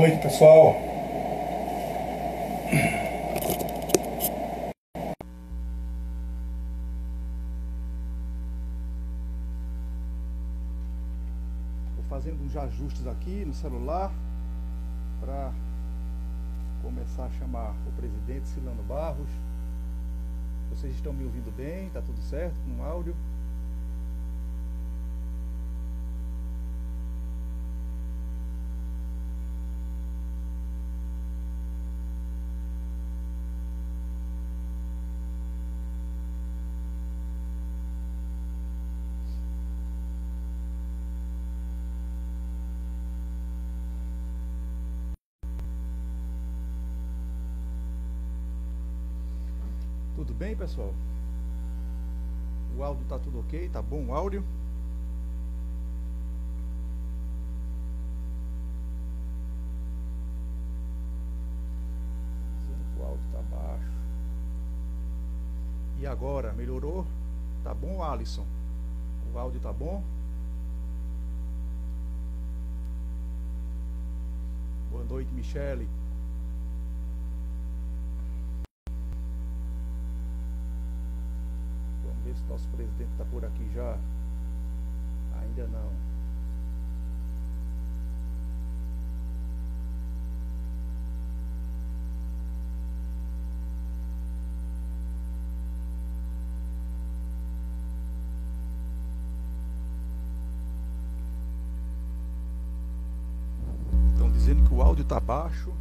noite, pessoal. Vou fazendo uns ajustes aqui no celular para começar a chamar o presidente Ciliano Barros. Vocês estão me ouvindo bem? Tá tudo certo com o áudio? Tudo bem, pessoal? O áudio tá tudo ok? Tá bom o áudio? Dizendo que o áudio tá baixo. E agora, melhorou? Tá bom, Alisson? O áudio tá bom? Boa noite, Michele. Ver se nosso presidente está por aqui já. Ainda não. Estão dizendo que o áudio está baixo.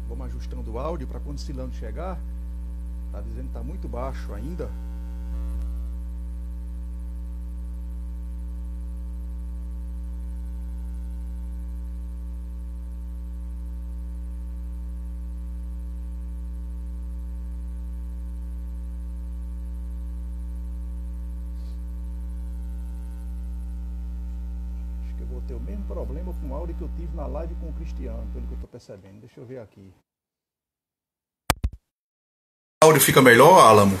Vamos ajustando o áudio para quando o Ciliano chegar. Tá dizendo que está muito baixo ainda. Acho que eu vou ter o mesmo problema com o áudio que eu tive na live com o Cristiano, pelo que eu estou percebendo. Deixa eu ver aqui. O áudio fica melhor, Álamo?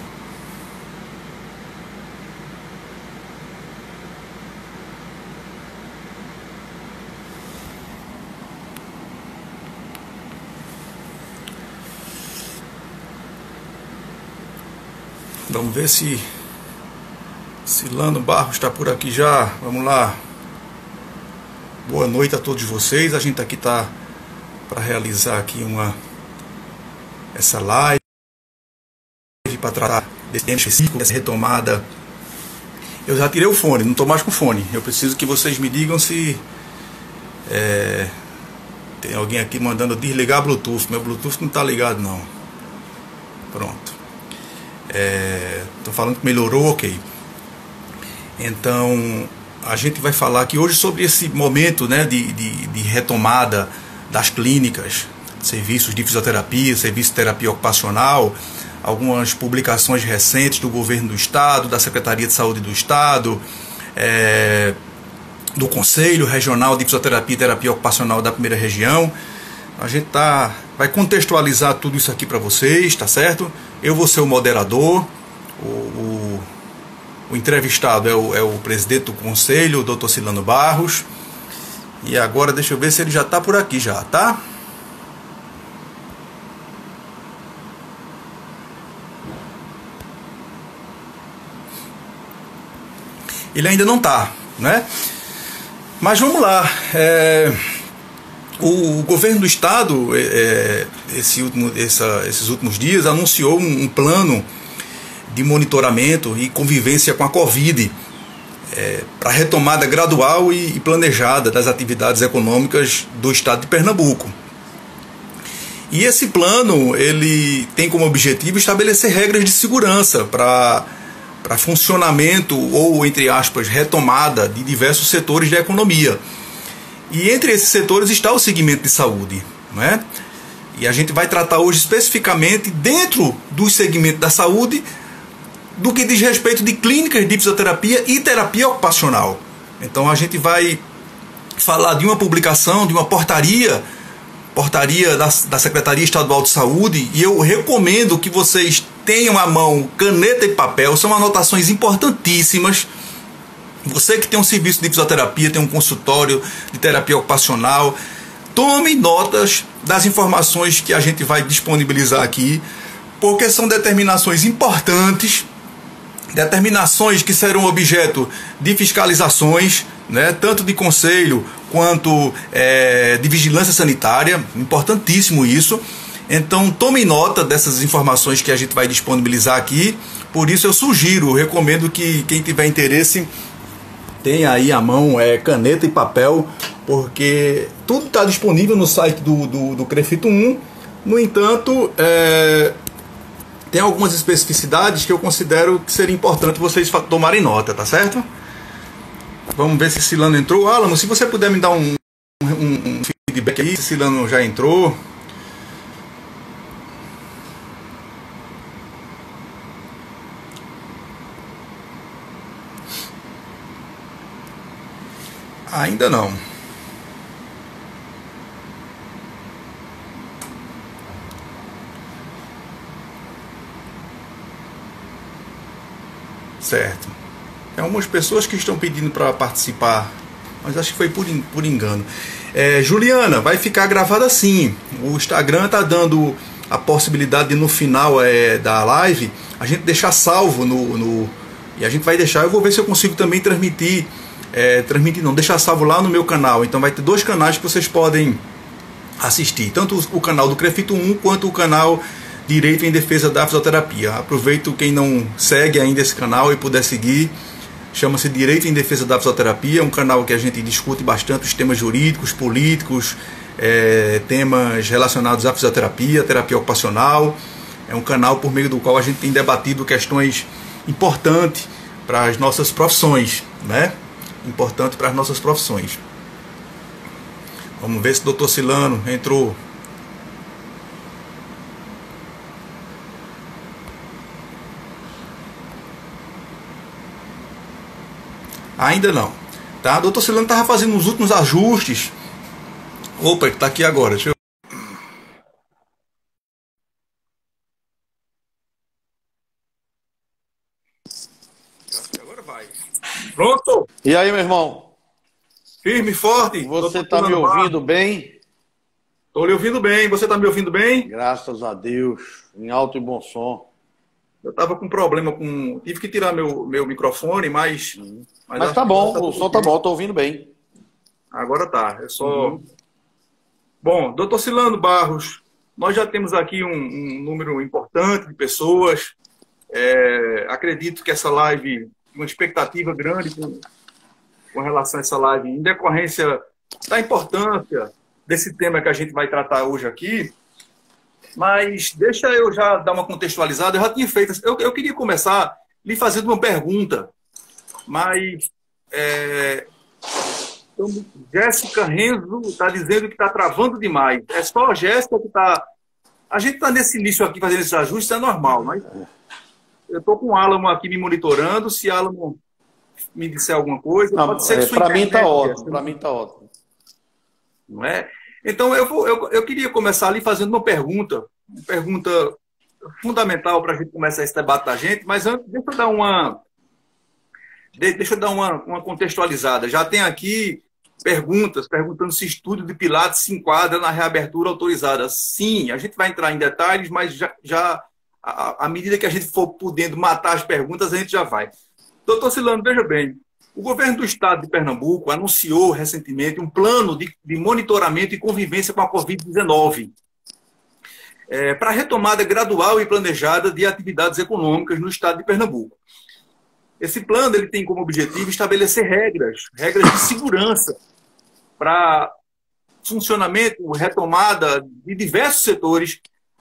Vamos ver se Ciliano Barros está por aqui já. Vamos lá. Boa noite a todos vocês. A gente aqui está para realizar aqui essa live para tratar desse tema específico, dessa retomada. Eu já tirei o fone, não estou mais com fone. Eu preciso que vocês me digam se tem alguém aqui mandando desligar Bluetooth. Meu Bluetooth não está ligado não. Pronto. Estou falando que melhorou, ok. Então a gente vai falar aqui hoje sobre esse momento, né, de retomada das clínicas, serviços de fisioterapia, serviço de terapia ocupacional, algumas publicações recentes do governo do estado, da Secretaria de Saúde do estado, do Conselho Regional de Fisioterapia e Terapia Ocupacional da Primeira Região. A gente vai contextualizar tudo isso aqui para vocês, tá certo? Eu vou ser o moderador, o entrevistado é o presidente do Conselho, o Dr. Ciliano Barros. E agora deixa eu ver se ele já está por aqui já, tá? Ele ainda não está, né? Mas vamos lá. O governo do estado, esses últimos dias, anunciou um plano de monitoramento e convivência com a Covid, para retomada gradual e planejada das atividades econômicas do estado de Pernambuco. E esse plano ele tem como objetivo estabelecer regras de segurança para funcionamento ou, entre aspas, retomada de diversos setores da economia. E entre esses setores está o segmento de saúde, né? E a gente vai tratar hoje especificamente dentro do segmento da saúde do que diz respeito de clínicas de fisioterapia e terapia ocupacional. Então a gente vai falar de uma publicação, de uma portaria portaria da Secretaria Estadual de Saúde, e eu recomendo que vocês tenham à mão caneta e papel, são anotações importantíssimas. Você que tem um serviço de fisioterapia, tem um consultório de terapia ocupacional, tome notas das informações que a gente vai disponibilizar aqui, porque são determinações importantes, determinações que serão objeto de fiscalizações, né, tanto de conselho quanto de vigilância sanitária, importantíssimo isso. Então tomem nota dessas informações que a gente vai disponibilizar aqui. Por isso eu sugiro, recomendo que quem tiver interesse tenha aí à mão caneta e papel, porque tudo está disponível no site do CREFITO 1. No entanto, tem algumas especificidades que eu considero que seria importante vocês tomarem nota, tá certo? Vamos ver se Silano entrou. Alamo, se você puder me dar um feedback aí, se Silano já entrou. Ainda não. Certo. Tem algumas pessoas que estão pedindo para participar, mas acho que foi por engano. Juliana, vai ficar gravado assim. O Instagram está dando a possibilidade de no final da live a gente deixar salvo e a gente vai deixar. Eu vou ver se eu consigo também transmitir não, deixar salvo lá no meu canal. Então vai ter 2 canais que vocês podem assistir, tanto o canal do CREFITO 1 quanto o canal Direito em Defesa da Fisioterapia. Aproveito quem não segue ainda esse canal e puder seguir. Chama-se Direito em Defesa da Fisioterapia, é um canal que a gente discute bastante os temas jurídicos, políticos, temas relacionados à fisioterapia, terapia ocupacional. É um canal por meio do qual a gente tem debatido questões importantes para as nossas profissões, né? Importante para as nossas profissões. Vamos ver se o Dr. Silano entrou. Ainda não. Tá? O Dr. Silano estava fazendo os últimos ajustes. Opa, ele está aqui agora. Deixa eu... Agora vai. Pronto? E aí, meu irmão? Firme, forte. Você está me ouvindo bem? Estou lhe ouvindo bem. Você está me ouvindo bem? Graças a Deus. Em alto e bom som. Eu estava com problema com... Tive que tirar meu microfone, mas tá bom, o som tá bom, estou ouvindo bem. Agora tá, é só... Bom, doutor Silano Barros, nós já temos aqui um número importante de pessoas. Acredito que essa live, uma expectativa grande com relação a essa live, em decorrência da importância desse tema que a gente vai tratar hoje aqui. Mas deixa eu já dar uma contextualizada. Eu já tinha feito... Eu queria começar lhe fazendo uma pergunta, mas... Então, Jéssica Renzo está dizendo que está travando demais. É só a Jéssica que está... A gente está nesse início aqui fazendo esses ajustes, é normal, mas eu estou com o Alamo aqui me monitorando. Se o Alamo me disser alguma coisa, pode ser que para mim está ótimo. Para mim está ótimo. Não é? Então, eu queria começar ali fazendo uma pergunta fundamental para a gente começar esse debate da gente, mas antes, deixa eu dar uma contextualizada. Já tem aqui perguntas perguntando se estúdio de Pilates se enquadra na reabertura autorizada. Sim, a gente vai entrar em detalhes, mas já à medida que a gente for podendo matar as perguntas, a gente já vai. Doutor Silano, veja bem, o governo do estado de Pernambuco anunciou recentemente um plano de monitoramento e convivência com a Covid-19 para a retomada gradual e planejada de atividades econômicas no estado de Pernambuco. Esse plano ele tem como objetivo estabelecer regras de segurança para funcionamento, retomada de diversos setores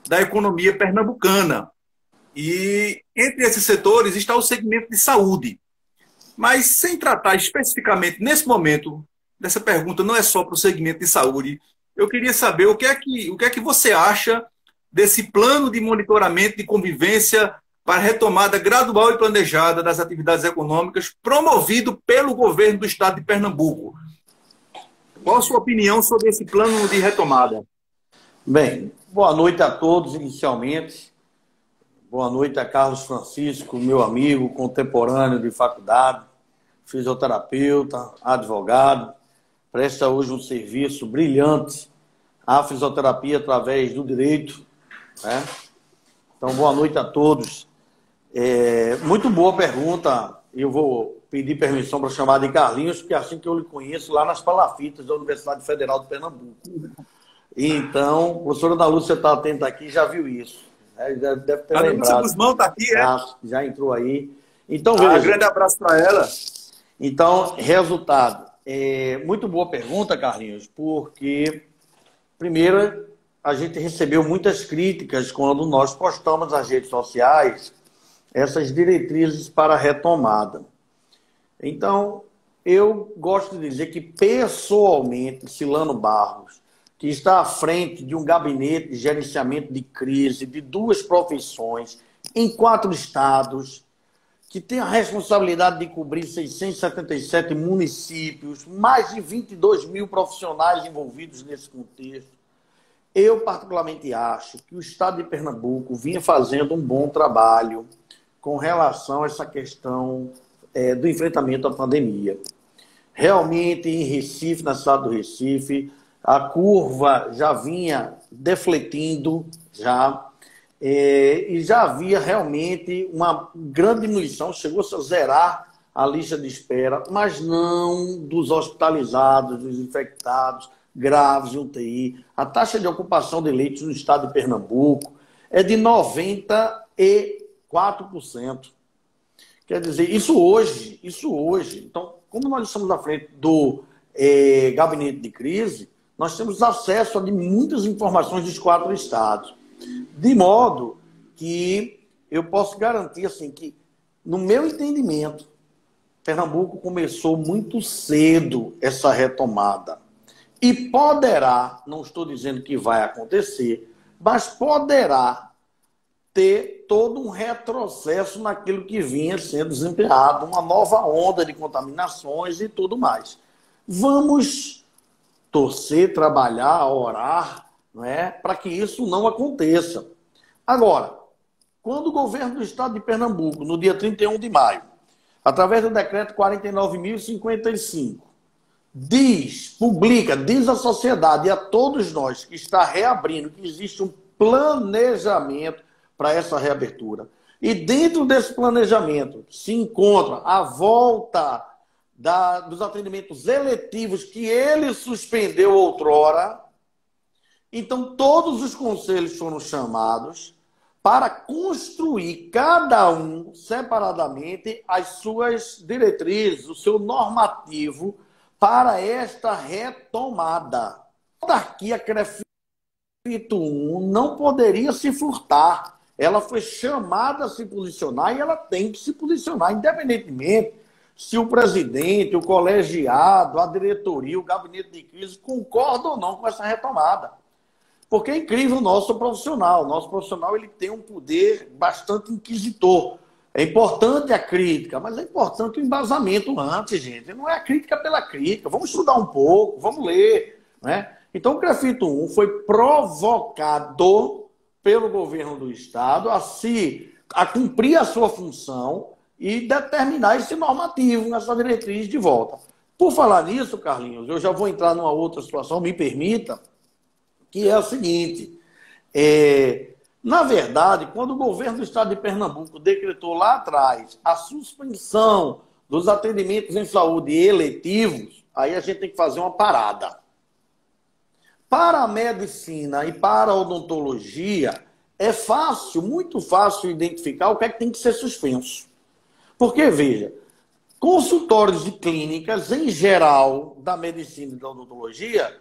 da economia pernambucana. E entre esses setores está o segmento de saúde. Mas sem tratar especificamente, nesse momento, dessa pergunta não é só para o segmento de saúde, eu queria saber o que é que você acha desse plano de monitoramento de convivência para a retomada gradual e planejada das atividades econômicas promovido pelo governo do estado de Pernambuco. Qual a sua opinião sobre esse plano de retomada? Bem, boa noite a todos inicialmente. Boa noite a Carlos Francisco, meu amigo, contemporâneo de faculdade, fisioterapeuta, advogado. Presta hoje um serviço brilhante à fisioterapia através do direito, né? Então, boa noite a todos. Muito boa pergunta. Eu vou pedir permissão para chamar de Carlinhos, porque é assim que eu lhe conheço lá nas palafitas da Universidade Federal de Pernambuco. Então, a professora Ana Lúcia está atenta aqui, já viu isso. Deve ter A lembrado. Ana Lúcia Guzmão está aqui, Já entrou aí. Então, veja. Grande abraço para ela. Então, resultado. Muito boa pergunta, Carlinhos, porque, primeiro, a gente recebeu muitas críticas quando nós postamos nas redes sociais essas diretrizes para a retomada. Então, eu gosto de dizer que, pessoalmente, Silano Barros, que está à frente de um gabinete de gerenciamento de crise de 2 profissões, em 4 estados, que tem a responsabilidade de cobrir 677 municípios, mais de 22 mil profissionais envolvidos nesse contexto. Eu, particularmente, acho que o estado de Pernambuco vinha fazendo um bom trabalho com relação a essa questão do enfrentamento à pandemia. Realmente, em Recife, na cidade do Recife, a curva já vinha defletindo, e já havia realmente uma grande diminuição, chegou-se a zerar a lista de espera, mas não dos hospitalizados, dos infectados graves de UTI. A taxa de ocupação de leitos no estado de Pernambuco é de 94%. Quer dizer, isso hoje. Então, como nós estamos à frente do gabinete de crise, nós temos acesso a muitas informações dos 4 estados. De modo que eu posso garantir assim, que, no meu entendimento, Pernambuco começou muito cedo essa retomada. E poderá, não estou dizendo que vai acontecer, mas poderá ter todo um retrocesso naquilo que vinha sendo desempenhado, uma nova onda de contaminações e tudo mais. Vamos torcer, trabalhar, orar, não é, para que isso não aconteça. Agora, quando o governo do estado de Pernambuco, no dia 31 de maio, através do decreto 49.055, diz à sociedade e a todos nós que está reabrindo que existe um planejamento para essa reabertura. E dentro desse planejamento se encontra a volta dos atendimentos eletivos que ele suspendeu outrora. Então, todos os conselhos foram chamados para construir, cada um, separadamente, as suas diretrizes, o seu normativo para esta retomada. Daqui a CREFITO 1 não poderia se furtar. Ela foi chamada a se posicionar e ela tem que se posicionar, independentemente se o presidente, o colegiado, a diretoria, o gabinete de crise concordam ou não com essa retomada. Porque é incrível o nosso profissional. O nosso profissional ele tem um poder bastante inquisitor. É importante a crítica, mas é importante o embasamento antes, gente. Não é a crítica pela crítica. Vamos estudar um pouco, vamos ler, né? Então, o CREFITO 1 foi provocado pelo governo do Estado a cumprir a sua função e determinar esse normativo, essa diretriz de volta. Por falar nisso, Carlinhos, eu já vou entrar numa outra situação, me permita, que é a seguinte. Na verdade, quando o governo do estado de Pernambuco decretou lá atrás a suspensão dos atendimentos em saúde eletivos, aí a gente tem que fazer uma parada. Para a medicina e para a odontologia, é fácil, muito fácil identificar o que é que tem que ser suspenso. Porque, veja, consultórios e clínicas, em geral, da medicina e da odontologia,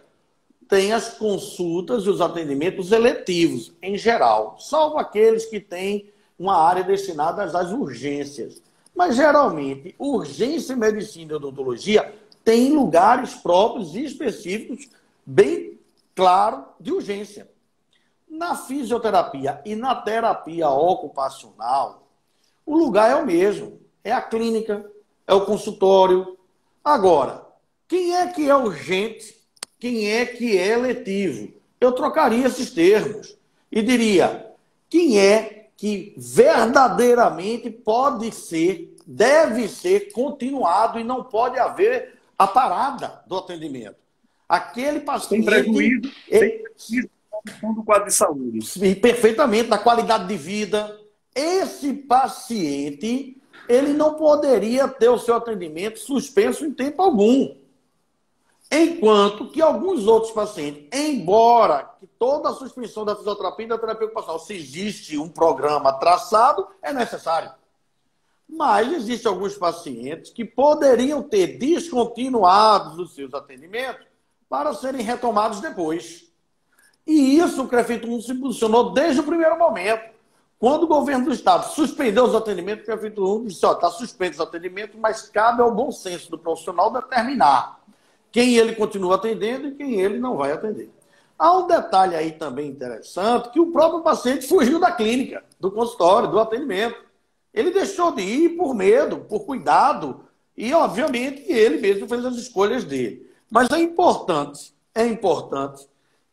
tem as consultas e os atendimentos eletivos, em geral, salvo aqueles que têm uma área destinada às urgências. Mas, geralmente, urgência, medicina e odontologia têm lugares próprios e específicos, bem claro, de urgência. Na fisioterapia e na terapia ocupacional, o lugar é o mesmo. É a clínica, é o consultório. Agora, quem é que é urgente? Quem é que é eletivo? eu trocaria esses termos e diria quem é que verdadeiramente pode ser, deve ser continuado e não pode haver a parada do atendimento. Aquele paciente... Sem prejuízo, sem prejuízo do quadro de saúde. Perfeitamente, da qualidade de vida. Esse paciente, ele não poderia ter o seu atendimento suspenso em tempo algum. Enquanto que alguns outros pacientes, embora que toda a suspensão da fisioterapia e da terapia ocupacional, se existe um programa traçado, é necessário. Mas existem alguns pacientes que poderiam ter descontinuado os seus atendimentos para serem retomados depois. E isso o CREFIT 1 se posicionou desde o primeiro momento. Quando o governo do Estado suspendeu os atendimentos, o CREFIT 1 disse, ó, está suspenso os atendimentos, mas cabe ao bom senso do profissional determinar quem ele continua atendendo e quem ele não vai atender. Há um detalhe aí também interessante, que o próprio paciente fugiu da clínica, do consultório, do atendimento. Ele deixou de ir por medo, por cuidado, e obviamente ele mesmo fez as escolhas dele. Mas é importante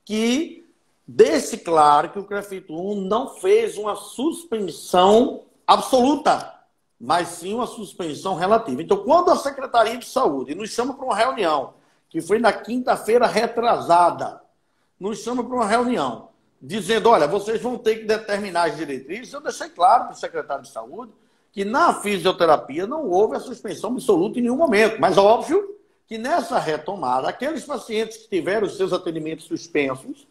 que deixe claro que o CREFIT 1 não fez uma suspensão absoluta, mas sim uma suspensão relativa. Então, quando a Secretaria de Saúde nos chama para uma reunião, que foi na quinta-feira retrasada, nos chama para uma reunião, dizendo, olha, vocês vão ter que determinar as diretrizes, eu deixei claro para o secretário de Saúde que na fisioterapia não houve a suspensão absoluta em nenhum momento, mas óbvio que nessa retomada, aqueles pacientes que tiveram os seus atendimentos suspensos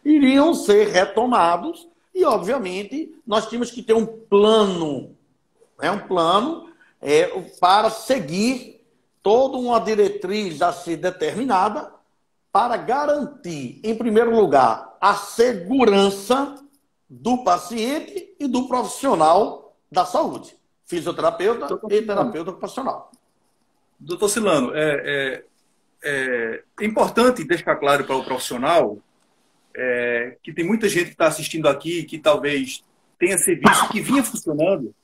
iriam ser retomados e, obviamente, nós tínhamos que ter um plano, para seguir toda uma diretriz a ser determinada para garantir, em primeiro lugar, a segurança do paciente e do profissional da saúde, fisioterapeuta e terapeuta ocupacional. Doutor Silano, é importante deixar claro para o profissional que tem muita gente que está assistindo aqui que talvez tenha serviço que vinha funcionando.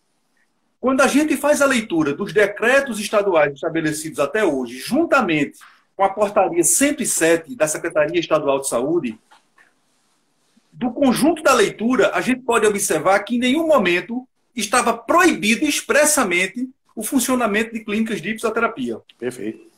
Quando a gente faz a leitura dos decretos estaduais estabelecidos até hoje, juntamente com a portaria 107 da Secretaria Estadual de Saúde, do conjunto da leitura, a gente pode observar que em nenhum momento estava proibido expressamente o funcionamento de clínicas de fisioterapia. Perfeito.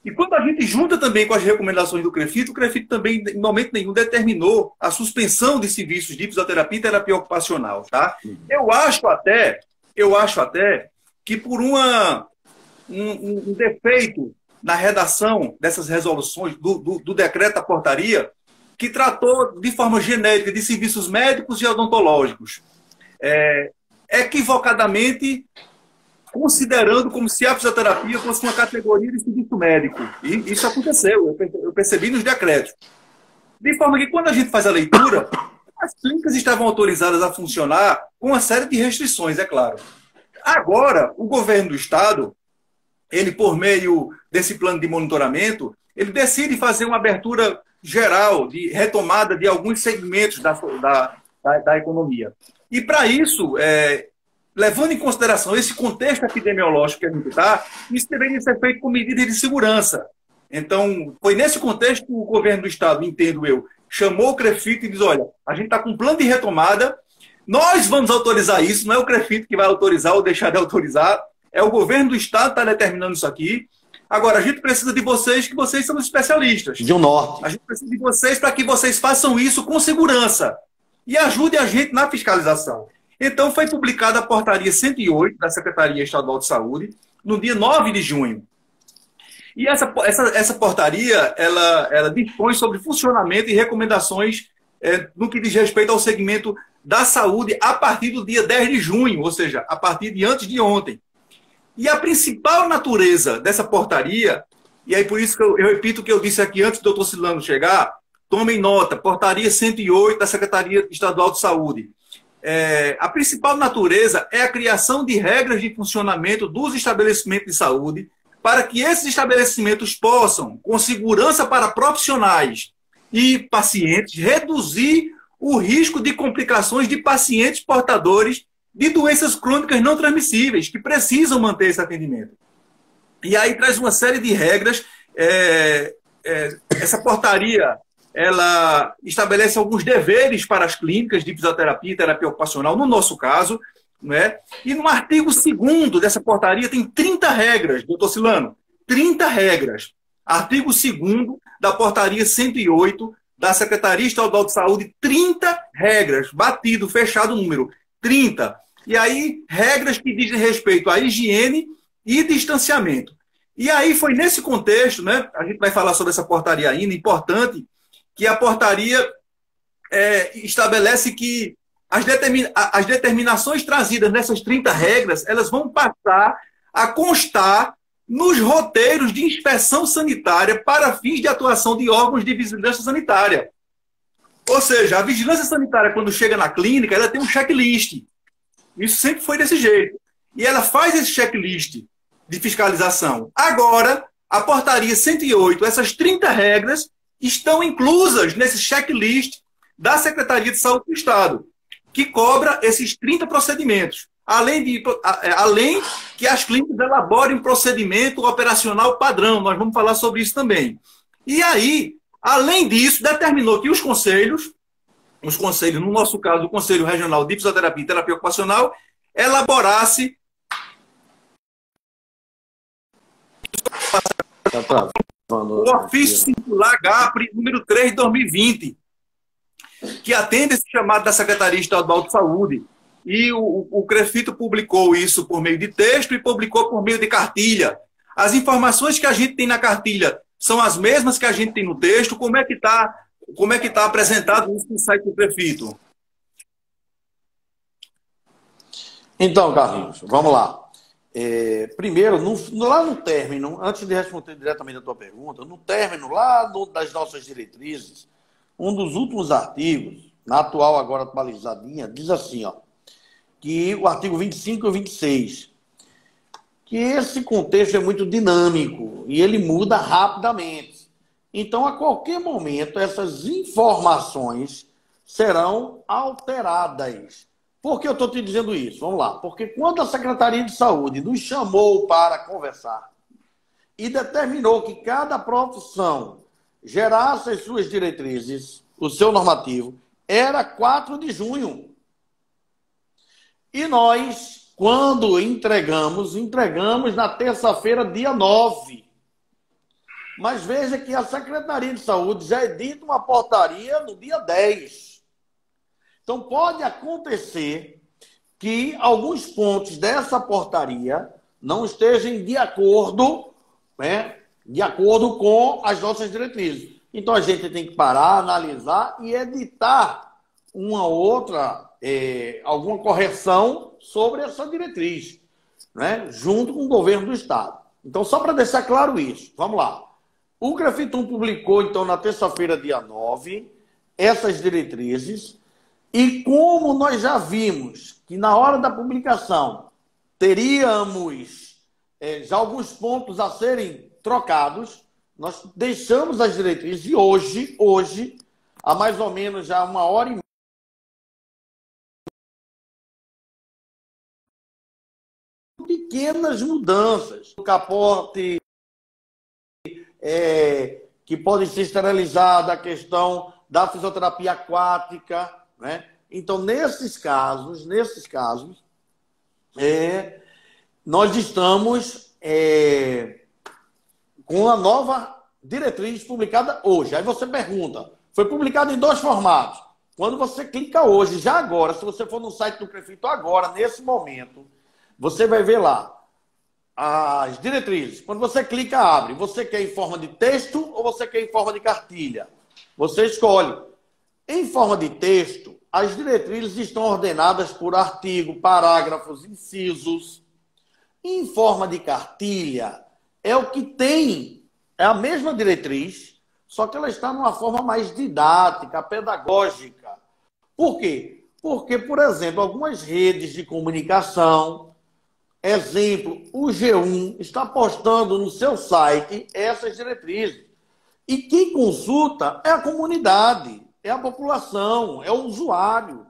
E quando a gente junta também com as recomendações do CREFIT, o CREFIT também, em momento nenhum, determinou a suspensão de serviços de fisioterapia e terapia ocupacional. Tá? Eu acho até que por um defeito na redação dessas resoluções, do decreto da portaria, que tratou de forma genérica de serviços médicos e odontológicos, equivocadamente considerando como se a fisioterapia fosse uma categoria de serviço médico. E isso aconteceu, eu percebi nos decretos. De forma que, quando a gente faz a leitura, as clínicas estavam autorizadas a funcionar com uma série de restrições, é claro. Agora, o governo do Estado, ele, por meio desse plano de monitoramento, ele decide fazer uma abertura geral, de retomada de alguns segmentos da economia. E, para isso, levando em consideração esse contexto epidemiológico que a gente está, isso deveria ser feito com medidas de segurança. Então, foi nesse contexto que o governo do Estado, entendo eu, chamou o CREFIT e diz, olha, a gente está com um plano de retomada, nós vamos autorizar isso, não é o CREFIT que vai autorizar ou deixar de autorizar, é o governo do Estado que está determinando isso aqui. Agora, a gente precisa de vocês, que vocês são os especialistas. De um norte. A gente precisa de vocês para que vocês façam isso com segurança e ajudem a gente na fiscalização. Então, foi publicada a portaria 108 da Secretaria Estadual de Saúde, no dia 9 de junho. E essa portaria, ela dispõe sobre funcionamento e recomendações no que diz respeito ao segmento da saúde a partir do dia 10 de junho, ou seja, a partir de antes de ontem. E a principal natureza dessa portaria, e aí por isso que eu repito o que eu disse aqui antes do doutor Silano chegar, tomem nota, portaria 108 da Secretaria Estadual de Saúde. A principal natureza é a criação de regras de funcionamento dos estabelecimentos de saúde para que esses estabelecimentos possam, com segurança para profissionais e pacientes, reduzir o risco de complicações de pacientes portadores de doenças crônicas não transmissíveis, que precisam manter esse atendimento. E aí traz uma série de regras. Essa portaria ela estabelece alguns deveres para as clínicas de fisioterapia e terapia ocupacional, no nosso caso, né? E no artigo 2º dessa portaria tem 30 regras, doutor Silano, 30 regras. Artigo 2º da portaria 108 da Secretaria Estadual de Saúde, 30 regras, batido, fechado o número, 30. E aí, regras que dizem respeito à higiene e distanciamento. E aí foi nesse contexto, né? A gente vai falar sobre essa portaria ainda, importante, que a portaria estabelece que as determinações trazidas nessas 30 regras, elas vão passar a constar nos roteiros de inspeção sanitária para fins de atuação de órgãos de vigilância sanitária. Ou seja, a vigilância sanitária, quando chega na clínica, ela tem um checklist. Isso sempre foi desse jeito. E ela faz esse checklist de fiscalização. Agora, a portaria 108, essas 30 regras, estão inclusas nesse checklist da Secretaria de Saúde do Estado, que cobra esses 30 procedimentos. Além que as clínicas elaborem um procedimento operacional padrão. Nós vamos falar sobre isso também. E aí, além disso, determinou que os conselhos, no nosso caso, o Conselho Regional de Fisioterapia e Terapia Ocupacional, elaborasse o ofício circular GAPRE número 3 de 2020, que atende esse chamado da Secretaria Estadual de Saúde. E o CREFITO publicou isso por meio de texto e publicou por meio de cartilha. As informações que a gente tem na cartilha são as mesmas que a gente tem no texto. Como é que está apresentado isso no site do CREFITO? Então, Carlinhos, vamos lá. Primeiro, lá no término, antes de responder diretamente a tua pergunta, no término, das nossas diretrizes, um dos últimos artigos, na atual agora atualizadinha, diz assim, ó, que o artigo 25 e 26, que esse contexto é muito dinâmico e ele muda rapidamente. Então, a qualquer momento, essas informações serão alteradas. Por que eu estou te dizendo isso? Vamos lá. Porque quando a Secretaria de Saúde nos chamou para conversar e determinou que cada profissão gerasse as suas diretrizes, o seu normativo, era 4 de junho. E nós, quando entregamos na terça-feira, dia 9. Mas veja que a Secretaria de Saúde já edita uma portaria no dia 10. Então, pode acontecer que alguns pontos dessa portaria não estejam de acordo, né, com as nossas diretrizes. Então, a gente tem que parar, analisar e editar alguma correção sobre essa diretriz, né, junto com o governo do Estado. Então, só para deixar claro isso, vamos lá. O CREFITUM publicou, então, na terça-feira, dia 9, essas diretrizes, e como nós já vimos que na hora da publicação teríamos já alguns pontos a serem trocados, nós deixamos as diretrizes e hoje, há mais ou menos já 1h30, pequenas mudanças. O capote que podem ser esterilizadas, a questão da fisioterapia aquática, né? Então, nesses casos, nós estamos com a nova diretriz publicada hoje. Aí você pergunta, foi publicado em 2 formatos. Quando você clica hoje, já agora, se você for no site do CREFITO agora, nesse momento, você vai ver lá as diretrizes. Quando você clica, abre. Você quer em forma de texto ou você quer em forma de cartilha? Você escolhe. Em forma de texto, as diretrizes estão ordenadas por artigo, parágrafos, incisos. Em forma de cartilha, é o que tem, é a mesma diretriz, só que ela está numa forma mais didática, pedagógica. Por quê? Porque, por exemplo, algumas redes de comunicação, exemplo, o G1 está postando no seu site essas diretrizes. E quem consulta é a comunidade, é a população, é o usuário.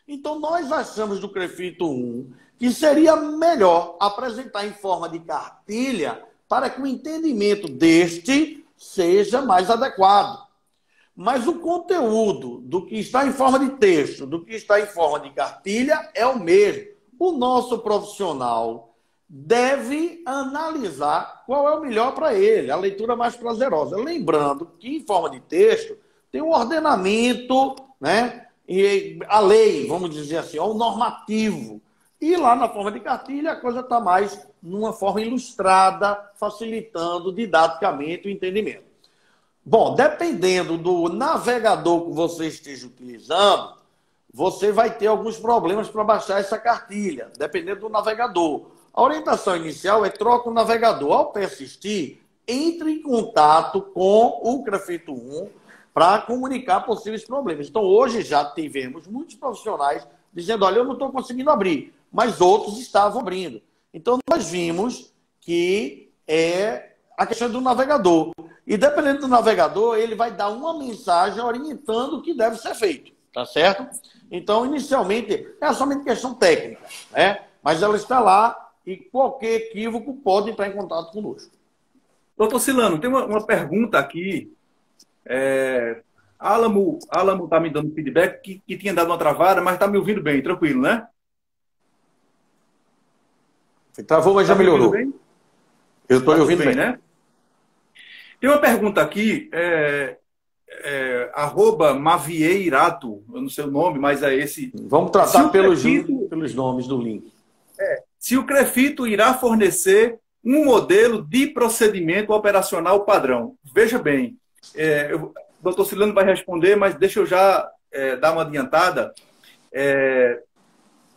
Então, nós achamos do CREFITO 1 que seria melhor apresentar em forma de cartilha para que o entendimento deste seja mais adequado. Mas o conteúdo do que está em forma de texto, do que está em forma de cartilha, é o mesmo. O nosso profissional deve analisar qual é o melhor para ele, a leitura mais prazerosa. Lembrando que, em forma de texto, tem um ordenamento, né? E a lei, vamos dizer assim, o normativo. E lá na forma de cartilha, a coisa está mais numa forma ilustrada, facilitando didaticamente o entendimento. Bom, dependendo do navegador que você esteja utilizando, você vai ter alguns problemas para baixar essa cartilha, dependendo do navegador. A orientação inicial é troca o navegador. Ao persistir, entre em contato com o Crefito 1 para comunicar possíveis problemas. Então, hoje já tivemos muitos profissionais dizendo, olha, eu não estou conseguindo abrir, mas outros estavam abrindo. Então, nós vimos que é a questão do navegador. E dependendo do navegador, ele vai dar uma mensagem orientando o que deve ser feito, tá certo? Então, inicialmente, é somente questão técnica, né? Mas ela está lá e qualquer equívoco pode entrar em contato conosco. Doutor Silano, tem uma pergunta aqui. Álamo está me dando feedback que tinha dado uma travada, mas está me ouvindo bem, tranquilo, né? Travou, mas já melhorou. Eu estou ouvindo bem, né? Tem uma pergunta aqui, @Mavieirato, eu não sei o nome, mas é esse. Vamos tratar pelos nomes do link. Se o Crefito irá fornecer um modelo de procedimento operacional padrão. Veja bem, o doutor Silano vai responder, mas deixa eu já dar uma adiantada.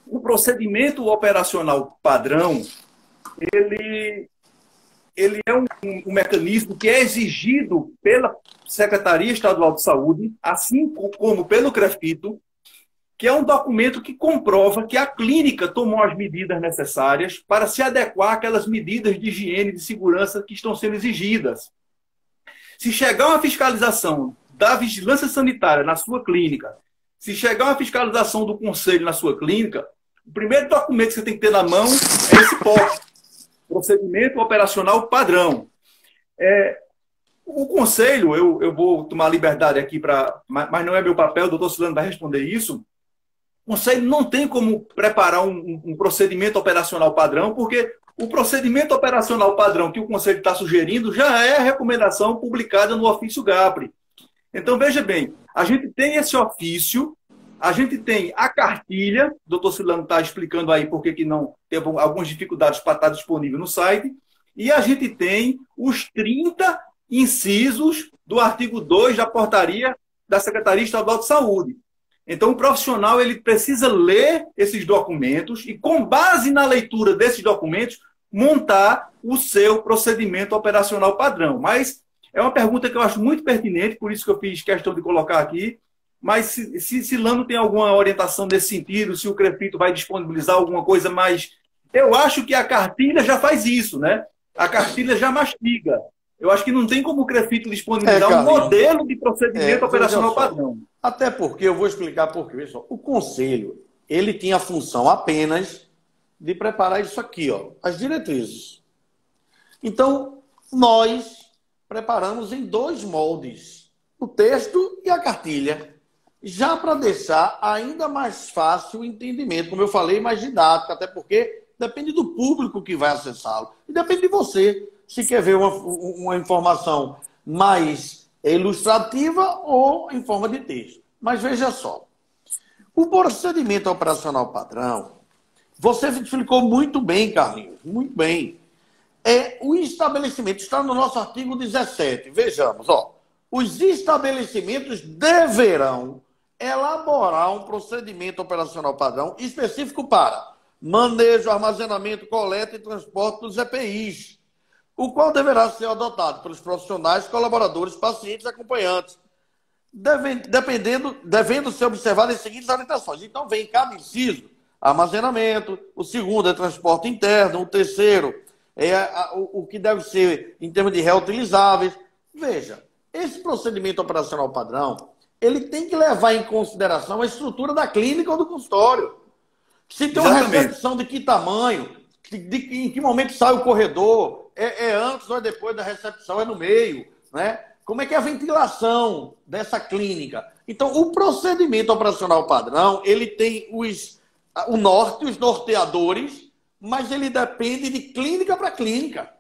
O procedimento operacional padrão, ele é um mecanismo que é exigido pela Secretaria Estadual de Saúde, assim como pelo Crefito, que é um documento que comprova que a clínica tomou as medidas necessárias para se adequar àquelas medidas de higiene e de segurança que estão sendo exigidas. Se chegar uma fiscalização da vigilância sanitária na sua clínica, se chegar uma fiscalização do conselho na sua clínica, o primeiro documento que você tem que ter na mão é esse POP, Procedimento Operacional Padrão. O conselho, eu vou tomar liberdade aqui, mas não é meu papel, o doutor Silano vai responder isso. O conselho não tem como preparar um procedimento operacional padrão, porque o procedimento operacional padrão que o conselho está sugerindo já é a recomendação publicada no ofício GAPRE. Então, veja bem, a gente tem esse ofício, a gente tem a cartilha, o doutor Silano está explicando aí por que não teve algumas dificuldades para estar disponível no site, e a gente tem os 30 incisos do artigo 2 da portaria da Secretaria Estadual de Saúde. Então, o profissional ele precisa ler esses documentos e, com base na leitura desses documentos, montar o seu procedimento operacional padrão. Mas é uma pergunta que eu acho muito pertinente, por isso que eu fiz questão de colocar aqui. Mas se Silano tem alguma orientação nesse sentido, se o Crefito vai disponibilizar alguma coisa mais... Eu acho que a cartilha já faz isso, né? A cartilha já mastiga. Eu acho que não tem como o Crefito disponibilizar um modelo de procedimento operacional padrão. Até porque, eu vou explicar por quê. Pessoal. O Conselho, ele tinha a função apenas de preparar isso aqui, ó, as diretrizes. Então, nós preparamos em 2 moldes, o texto e a cartilha, já para deixar ainda mais fácil o entendimento, como eu falei, mais didático, até porque depende do público que vai acessá-lo. E depende de você, se quer ver uma informação mais ilustrativa ou em forma de texto. Mas veja só, o procedimento operacional padrão, você explicou muito bem, Carlinhos, muito bem. O estabelecimento está no nosso artigo 17. Vejamos, ó. Os estabelecimentos deverão elaborar um procedimento operacional padrão específico para manejo, armazenamento, coleta e transporte dos EPIs, o qual deverá ser adotado pelos profissionais, colaboradores, pacientes e acompanhantes, devendo ser observadas as seguintes orientações. Então, vem cada inciso, armazenamento, o segundo é transporte interno, o terceiro é o que deve ser em termos de reutilizáveis. Veja, esse procedimento operacional padrão, ele tem que levar em consideração a estrutura da clínica ou do consultório. Se tem uma recepção de que tamanho, em que momento sai o corredor, é antes ou é depois da recepção, é no meio, né? Como é que é a ventilação dessa clínica? Então, o procedimento operacional padrão, ele tem o norte, os norteadores, mas ele depende de clínica para clínica.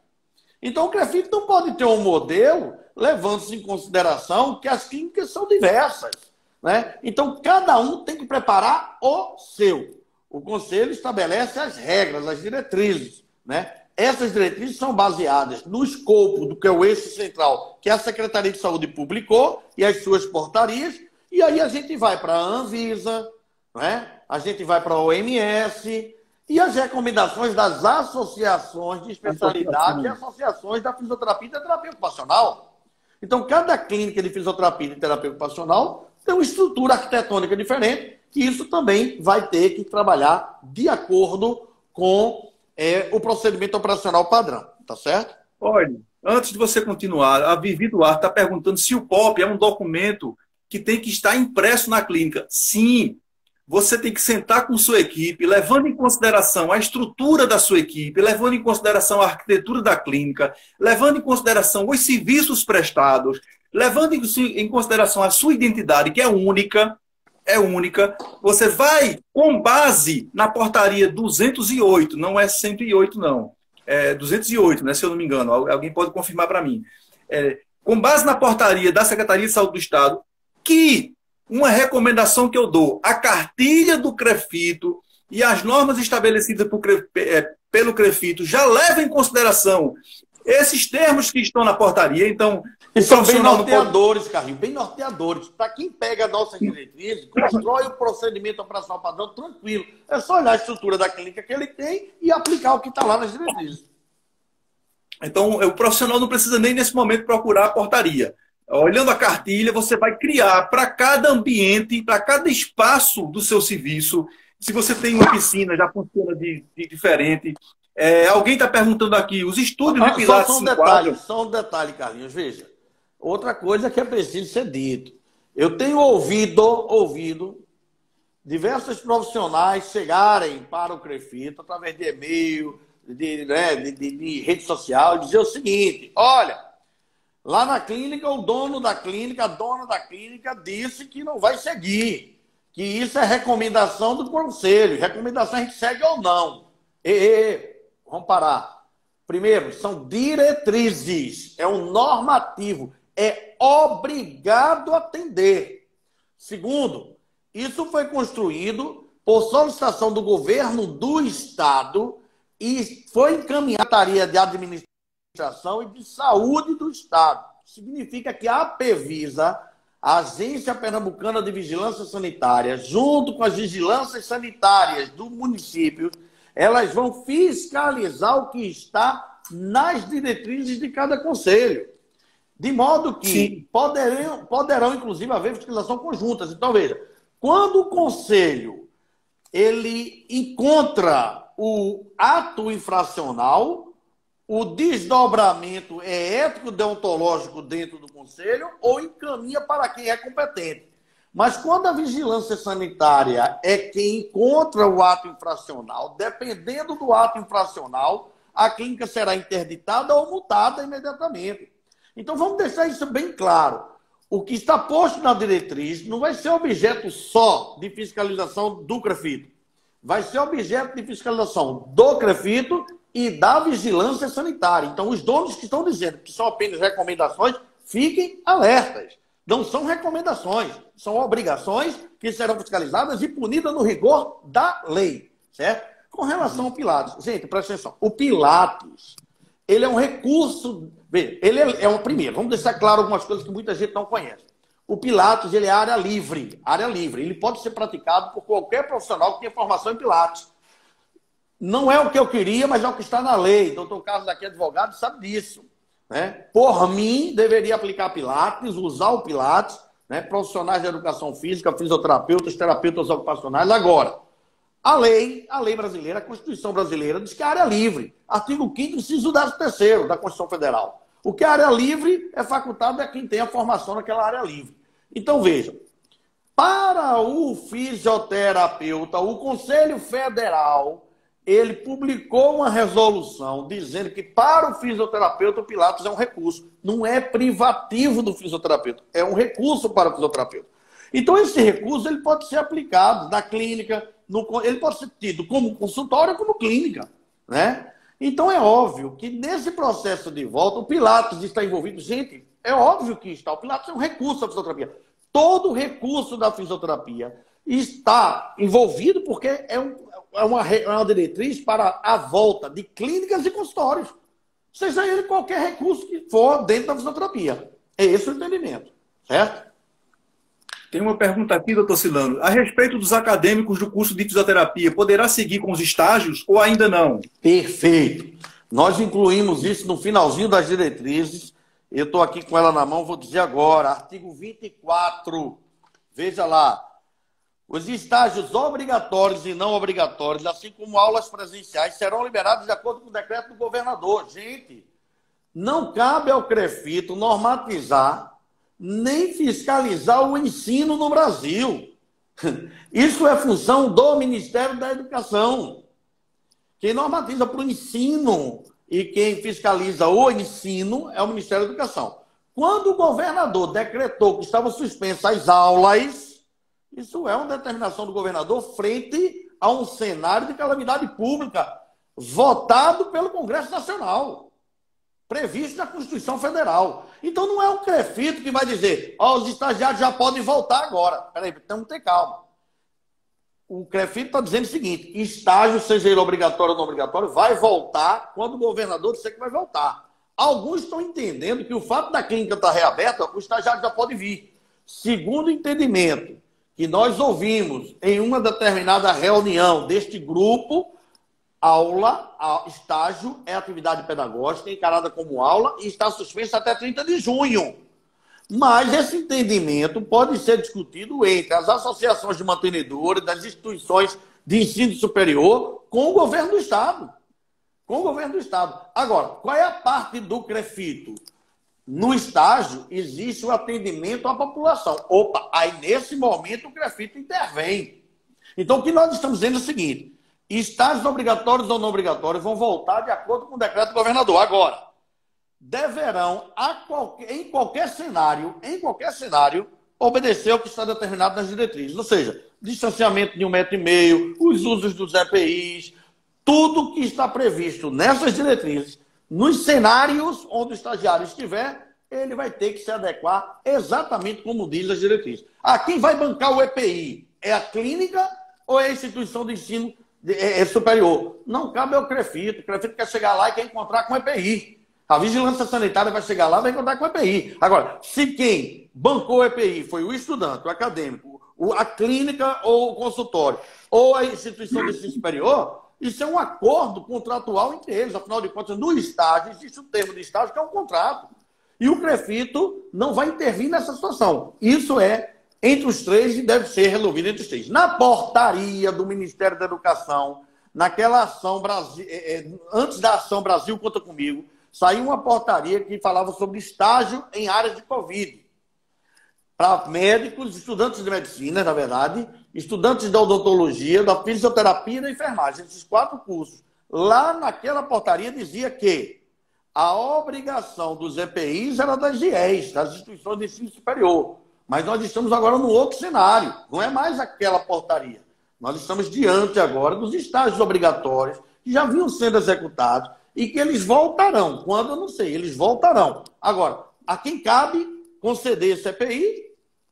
Então, o CREFIT não pode ter um modelo levando-se em consideração que as clínicas são diversas, né? Então, cada um tem que preparar o seu. O Conselho estabelece as regras, as diretrizes, né? Essas diretrizes são baseadas no escopo do que é o eixo central, que a Secretaria de Saúde publicou, e as suas portarias, e aí a gente vai para a Anvisa, né? A gente vai para a OMS, e as recomendações das associações de especialidade e associações da fisioterapia e da terapia ocupacional. Então, cada clínica de fisioterapia e terapia ocupacional tem uma estrutura arquitetônica diferente, que isso também vai ter que trabalhar de acordo com o procedimento operacional padrão, tá certo? Olha, antes de você continuar, a Vivi Duarte está perguntando se o POP é um documento que tem que estar impresso na clínica. Sim, você tem que sentar com sua equipe, levando em consideração a estrutura da sua equipe, levando em consideração a arquitetura da clínica, levando em consideração os serviços prestados, levando em consideração a sua identidade, que é única, você vai com base na portaria 208, não é 108 não, é 208, né, se eu não me engano, alguém pode confirmar para mim. Com base na portaria da Secretaria de Saúde do Estado, que uma recomendação que eu dou, a cartilha do CREFITO e as normas estabelecidas pelo CREFITO já levam em consideração esses termos que estão na portaria. Então, e são bem norteadores, Carlinhos, bem norteadores. Para quem pega a nossa diretriz, constrói o procedimento operacional padrão tranquilo. É só olhar a estrutura da clínica que ele tem e aplicar o que está lá nas diretrizes. Então, o profissional não precisa nem nesse momento procurar a portaria. Olhando a cartilha, você vai criar para cada ambiente, para cada espaço do seu serviço. Se você tem uma piscina, já funciona de diferente. Alguém está perguntando aqui, os estúdios de Pilates só um detalhe, Carlinhos, veja. Outra coisa que é preciso ser dito. Eu tenho ouvido diversos profissionais chegarem para o CREFITO através de e-mail, de rede social, e dizer o seguinte: olha, lá na clínica, o dono da clínica, a dona da clínica disse que não vai seguir, que isso é recomendação do conselho. Recomendação a gente segue ou não. Vamos parar. Primeiro, são diretrizes, é um normativo, é obrigado a atender. Segundo, isso foi construído por solicitação do governo do Estado e foi encaminhada à Secretaria de Administração e de Saúde do Estado. Significa que a APEVISA, a Agência Pernambucana de Vigilância Sanitária, junto com as vigilâncias sanitárias do município, elas vão fiscalizar o que está nas diretrizes de cada conselho. De modo que poderão, inclusive, haver fiscalização conjuntas. Então, veja, quando o conselho ele encontra o ato infracional, o desdobramento é ético-deontológico dentro do conselho ou encaminha para quem é competente. Mas quando a vigilância sanitária é quem encontra o ato infracional, dependendo do ato infracional, a clínica será interditada ou multada imediatamente. Então vamos deixar isso bem claro. O que está posto na diretriz não vai ser objeto só de fiscalização do CREFITO. Vai ser objeto de fiscalização do CREFITO e da vigilância sanitária. Então os donos que estão dizendo que são apenas recomendações, fiquem alertas. Não são recomendações, são obrigações que serão fiscalizadas e punidas no rigor da lei, certo? Com relação ao Pilates, gente, presta atenção. O Pilates, ele é um recurso... Veja, ele é um... Primeiro, vamos deixar claro algumas coisas que muita gente não conhece. O Pilates, ele é área livre. Área livre. Ele pode ser praticado por qualquer profissional que tenha formação em Pilates. Não é o que eu queria, mas é o que está na lei. Doutor Carlos aqui, advogado, sabe disso. Né? Por mim, deveria aplicar Pilates, usar o Pilates, né? Profissionais de educação física, fisioterapeutas, terapeutas ocupacionais. Agora, a lei brasileira, a Constituição brasileira, diz que a área é livre. Artigo 5º, inciso 13º da Constituição Federal. O que é área livre é facultado a quem tem a formação naquela área livre. Então, vejam, para o fisioterapeuta, o Conselho Federal, ele publicou uma resolução dizendo que para o fisioterapeuta o Pilates é um recurso. Não é privativo do fisioterapeuta, é um recurso para o fisioterapeuta. Então esse recurso ele pode ser aplicado na clínica, ele pode ser tido como consultório ou como clínica, né? Então é óbvio que nesse processo de volta o Pilates está envolvido. Gente, é óbvio que está. O Pilates é um recurso da fisioterapia. Todo recurso da fisioterapia está envolvido porque é uma diretriz para a volta de clínicas e consultórios. Seja ele qualquer recurso que for dentro da fisioterapia. É esse o entendimento, certo? Tem uma pergunta aqui, doutor Silano. A respeito dos acadêmicos do curso de fisioterapia, poderá seguir com os estágios ou ainda não? Perfeito. Nós incluímos isso no finalzinho das diretrizes. Eu estou aqui com ela na mão, vou dizer agora. Artigo 24. Veja lá. Os estágios obrigatórios e não obrigatórios, assim como aulas presenciais, serão liberados de acordo com o decreto do governador. Gente, não cabe ao CREFITO normatizar nem fiscalizar o ensino no Brasil. Isso é função do Ministério da Educação. Quem normatiza para o ensino e quem fiscaliza o ensino é o Ministério da Educação. Quando o governador decretou que estavam suspensas as aulas, isso é uma determinação do governador frente a um cenário de calamidade pública votado pelo Congresso Nacional, previsto na Constituição Federal. Então não é o CREFITO que vai dizer, os estagiários já podem voltar agora. Peraí, então tem calma. O CREFITO está dizendo o seguinte, estágio, seja ele obrigatório ou não obrigatório, vai voltar quando o governador disser que vai voltar. Alguns estão entendendo que o fato da clínica estar reaberta, o estagiário já pode vir. Segundo o entendimento que nós ouvimos em uma determinada reunião deste grupo, estágio é atividade pedagógica encarada como aula e está suspensa até 30 de junho. Mas esse entendimento pode ser discutido entre as associações de mantenedores, das instituições de ensino superior, com o governo do Estado. Com o governo do Estado. Agora, qual é a parte do CREFITO? No estágio, existe o atendimento à população. Opa, aí nesse momento o CREFITO intervém. Então, o que nós estamos dizendo é o seguinte, estágios obrigatórios ou não obrigatórios vão voltar de acordo com o decreto do governador. Agora, deverão, em qualquer cenário, obedecer ao que está determinado nas diretrizes. Ou seja, distanciamento de 1,5 m, os usos dos EPIs, tudo que está previsto nessas diretrizes, nos cenários onde o estagiário estiver, ele vai ter que se adequar exatamente como diz as diretrizes. Quem vai bancar o EPI? É a clínica ou é a instituição de ensino superior? Não cabe ao CREFITO. O CREFITO quer chegar lá e quer encontrar com o EPI. A vigilância sanitária vai chegar lá e vai encontrar com o EPI. Agora, se quem bancou o EPI foi o estudante, o acadêmico, a clínica ou o consultório, ou a instituição de ensino superior, isso é um acordo contratual entre eles. Afinal de contas, no estágio, existe o termo de estágio que é um contrato. E o CREFITO não vai intervir nessa situação. Isso é entre os três e deve ser resolvido entre os três. Na portaria do Ministério da Educação, naquela ação Brasil, antes da ação Brasil Conta Comigo, saiu uma portaria que falava sobre estágio em áreas de Covid. Para médicos, estudantes de medicina, na verdade, estudantes da odontologia, da fisioterapia e da enfermagem, esses 4 cursos. Lá naquela portaria dizia que a obrigação dos EPIs era das IES, das instituições de ensino superior. Mas nós estamos agora num outro cenário. Não é mais aquela portaria. Nós estamos diante agora dos estágios obrigatórios que já vinham sendo executados e que eles voltarão. Quando, eu não sei, eles voltarão. Agora, a quem cabe conceder esse EPI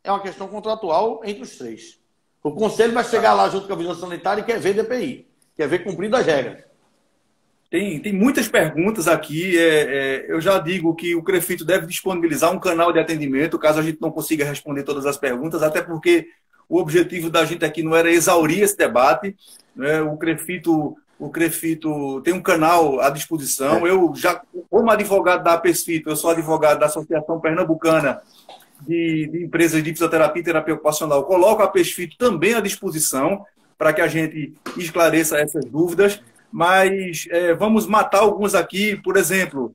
é uma questão contratual entre os três. O Conselho vai chegar lá junto com a Vigilância Sanitária e quer ver DPI, quer ver cumprido as regras. Tem muitas perguntas aqui. Eu já digo que o CREFITO deve disponibilizar um canal de atendimento, caso a gente não consiga responder todas as perguntas, até porque o objetivo da gente aqui não era exaurir esse debate, né? O CREFITO tem um canal à disposição. Eu já, como advogado da APESFITO, eu sou advogado da Associação Pernambucana de Empresas de Fisioterapia e Terapia Ocupacional, coloco a APESFITO também à disposição para que a gente esclareça essas dúvidas, mas vamos matar alguns aqui. Por exemplo,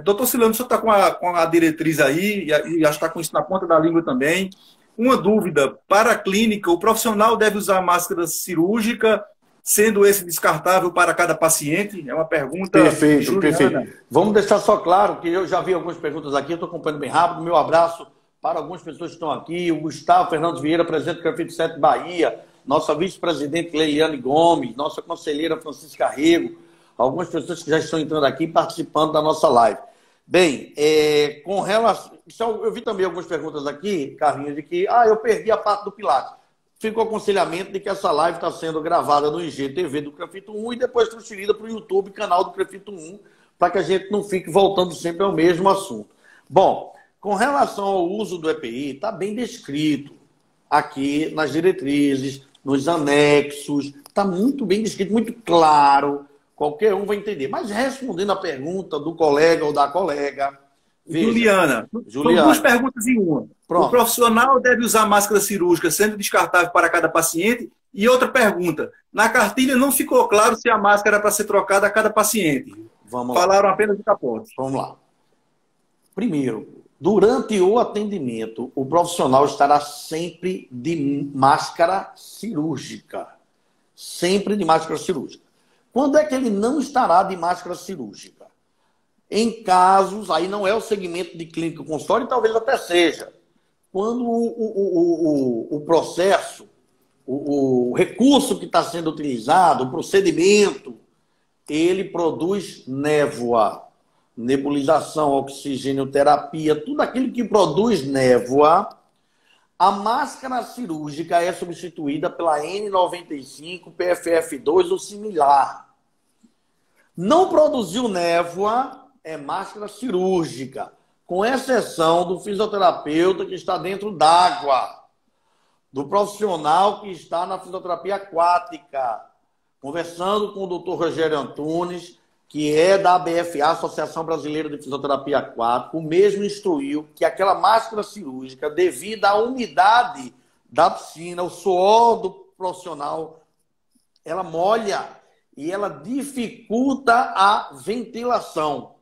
doutor Silano, o senhor está com a diretriz aí, e acho que está com isso na ponta da língua também. Uma dúvida, para a clínica, o profissional deve usar máscara cirúrgica sendo esse descartável para cada paciente? É uma pergunta. Perfeito, Juliana. perfeito. Vamos deixar só claro que eu já vi algumas perguntas aqui, eu estou acompanhando bem rápido. Meu abraço para algumas pessoas que estão aqui. O Gustavo Fernandes Vieira, presidente do Grafite 7 Bahia, nossa vice-presidente Leiane Gomes, nossa conselheira Francisca Rego, algumas pessoas que já estão entrando aqui participando da nossa live. Bem, com relação... Eu vi também algumas perguntas aqui, Carlinhos, de que eu perdi a parte do Pilates. Fica o aconselhamento de que essa live está sendo gravada no IGTV do Grafito 1 e depois transferida para o YouTube, canal do Grafito 1, para que a gente não fique voltando sempre ao mesmo assunto. Bom, com relação ao uso do EPI, está bem descrito aqui nas diretrizes, nos anexos, está muito bem descrito, muito claro, qualquer um vai entender. Mas respondendo a pergunta do colega ou da colega... Veja, Juliana, são duas perguntas em uma. Pronto. O profissional deve usar máscara cirúrgica sendo descartável para cada paciente? E outra pergunta, na cartilha não ficou claro se a máscara era para ser trocada a cada paciente. Falaram apenas de capote. Vamos lá. Primeiro, durante o atendimento, o profissional estará sempre de máscara cirúrgica. Sempre de máscara cirúrgica. Quando é que ele não estará de máscara cirúrgica? Em casos, aí não é o segmento de clínica consultório, talvez até seja. Quando o processo, o recurso que está sendo utilizado, o procedimento, ele produz névoa, nebulização, oxigênio-terapia, tudo aquilo que produz névoa, a máscara cirúrgica é substituída pela N95, PFF2 ou similar. Não produziu névoa, é máscara cirúrgica, com exceção do fisioterapeuta que está dentro d'água, do profissional que está na fisioterapia aquática, conversando com o Dr. Rogério Antunes, que é da ABFA, Associação Brasileira de Fisioterapia Aquática, o mesmo instruiu que aquela máscara cirúrgica, devido à umidade da piscina, o suor do profissional, ela molha e ela dificulta a ventilação.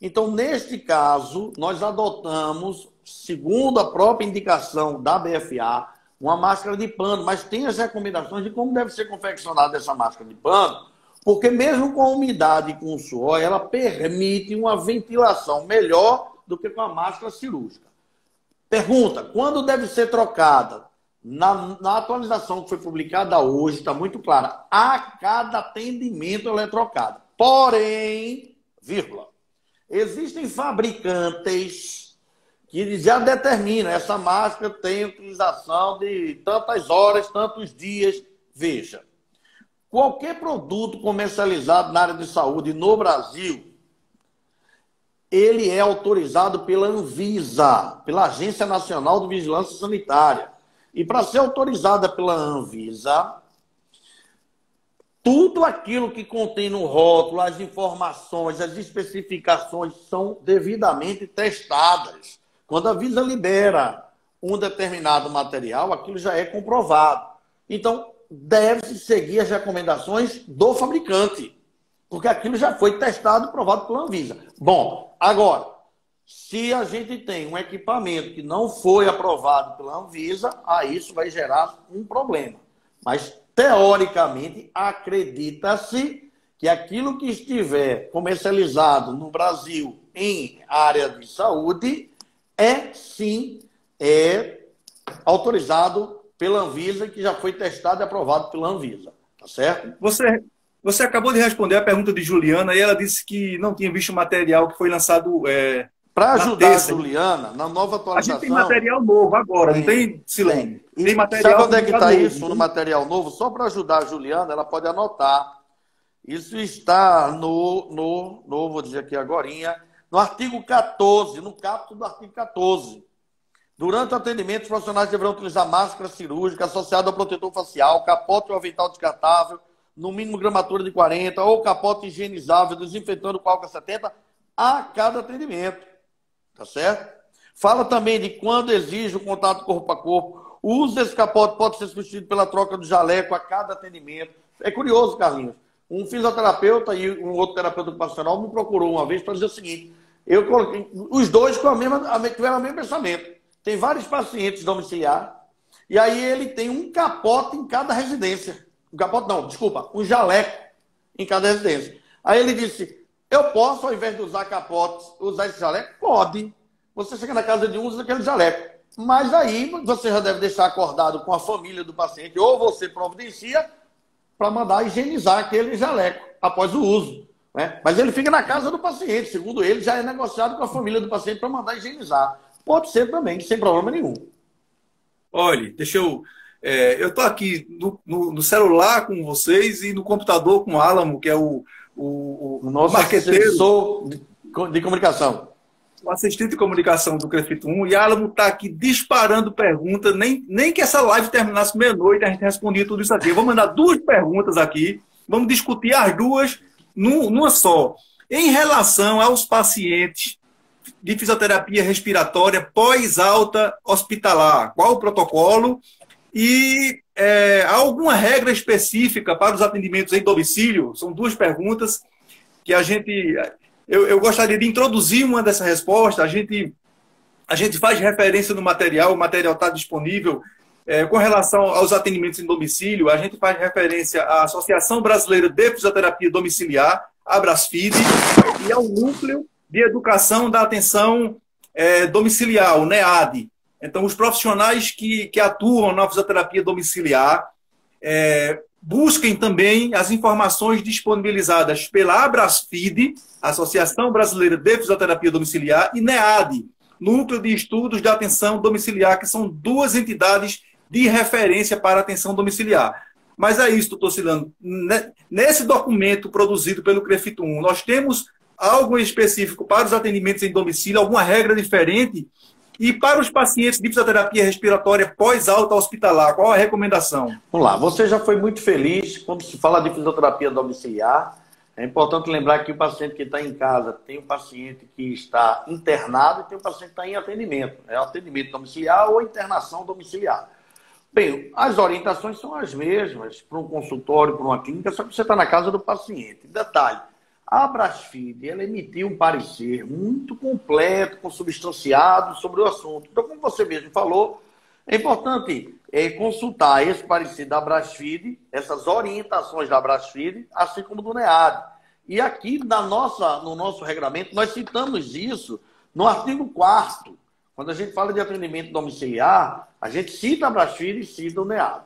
Então, neste caso, nós adotamos, segundo a própria indicação da BFA, uma máscara de pano, mas tem as recomendações de como deve ser confeccionada essa máscara de pano, porque mesmo com a umidade e com o suor, ela permite uma ventilação melhor do que com a máscara cirúrgica. Pergunta, quando deve ser trocada? Na atualização que foi publicada hoje, está muito clara, a cada atendimento ela é trocada. Porém, vírgula, existem fabricantes que já determinam, essa máscara tem utilização de tantas horas, tantos dias. Veja, qualquer produto comercializado na área de saúde no Brasil, ele é autorizado pela Anvisa, pela Agência Nacional de Vigilância Sanitária. E para ser autorizada pela Anvisa, tudo aquilo que contém no rótulo, as informações, as especificações são devidamente testadas. Quando a Anvisa libera um determinado material, aquilo já é comprovado. Então, deve-se seguir as recomendações do fabricante, porque aquilo já foi testado e provado pela Anvisa. Bom, agora, se a gente tem um equipamento que não foi aprovado pela Anvisa, aí isso vai gerar um problema. Mas, teoricamente, acredita-se que aquilo que estiver comercializado no Brasil em área de saúde sim, autorizado pela Anvisa, que já foi testado e aprovado pela Anvisa. Tá certo? Você acabou de responder a pergunta de Juliana e ela disse que não tinha visto o material que foi lançado para ajudar a Juliana, na nova atualização... A gente tem material novo agora, não tem, Silene? Tem material. Sabe onde é que está isso no material novo? Só para ajudar a Juliana, ela pode anotar. Isso está vou dizer aqui agorinha, no artigo 14, no capítulo do artigo 14. Durante o atendimento, os profissionais deverão utilizar máscara cirúrgica associada ao protetor facial, capote ou avental descartável, no mínimo gramatura de 40, ou capote higienizável, desinfetando com álcool 70, a cada atendimento. Tá certo? Fala também de quando exige o contato corpo a corpo. O uso desse capote pode ser substituído pela troca do jaleco a cada atendimento. É curioso, Carlinhos. Um fisioterapeuta e um outro terapeuta ocupacional me procurou uma vez para dizer o seguinte: eu coloquei os dois tiveram o mesmo pensamento. Tem vários pacientes domiciliares e aí ele tem um capote em cada residência. um capote não, desculpa, um jaleco em cada residência. Aí ele disse, eu posso, ao invés de usar capote, usar esse jaleco? Pode. Você chega na casa de um, usa aquele jaleco. Mas aí você já deve deixar acordado com a família do paciente, ou você providencia para mandar higienizar aquele jaleco após o uso. Né? Mas ele fica na casa do paciente, segundo ele, já é negociado com a família do paciente para mandar higienizar. Pode ser também, sem problema nenhum. Olha, deixa eu... eu estou aqui no celular com vocês e no computador com o Álamo, que é o nosso marqueteiro de comunicação. O assistente de comunicação do CREFIT 1, e Álamo está aqui disparando perguntas, nem que essa live terminasse meia-noite, a gente respondia tudo isso aqui. Eu vou mandar 2 perguntas aqui, vamos discutir as duas numa só. Em relação aos pacientes de fisioterapia respiratória pós-alta hospitalar, qual o protocolo e há alguma regra específica para os atendimentos em domicílio? São 2 perguntas que a gente... Eu gostaria de introduzir uma dessa resposta. A gente faz referência no material, o material está disponível. Com relação aos atendimentos em domicílio, a gente faz referência à Associação Brasileira de Fisioterapia Domiciliar, a Brasfid, e ao Núcleo de Educação da Atenção Domiciliar, o NEAD. Então, os profissionais que atuam na fisioterapia domiciliar busquem também as informações disponibilizadas pela Abrasfid, Associação Brasileira de Fisioterapia Domiciliar, e NEAD, Núcleo de Estudos de Atenção Domiciliar, que são 2 entidades de referência para atenção domiciliar. Mas é isso, doutor Silano. Nesse documento produzido pelo CREFIT 1, nós temos algo específico para os atendimentos em domicílio, alguma regra diferente? E para os pacientes de fisioterapia respiratória pós-alta hospitalar, qual a recomendação? Vamos lá, você já foi muito feliz quando se fala de fisioterapia domiciliar. É importante lembrar que o paciente que está em casa tem o paciente que está internado e tem o paciente que está em atendimento. É atendimento domiciliar ou internação domiciliar. Bem, as orientações são as mesmas para um consultório, para uma clínica, só que você está na casa do paciente. Detalhe, a Brasfid, ela emitiu um parecer muito completo, consubstanciado sobre o assunto. Então, como você mesmo falou, é importante consultar esse parecer da Brasfid, essas orientações da Brasfid, assim como do NEAD. E aqui no nosso regulamento, nós citamos isso no artigo 4º. Quando a gente fala de atendimento domiciliar, a gente cita a Brasfid e cita o NEAD.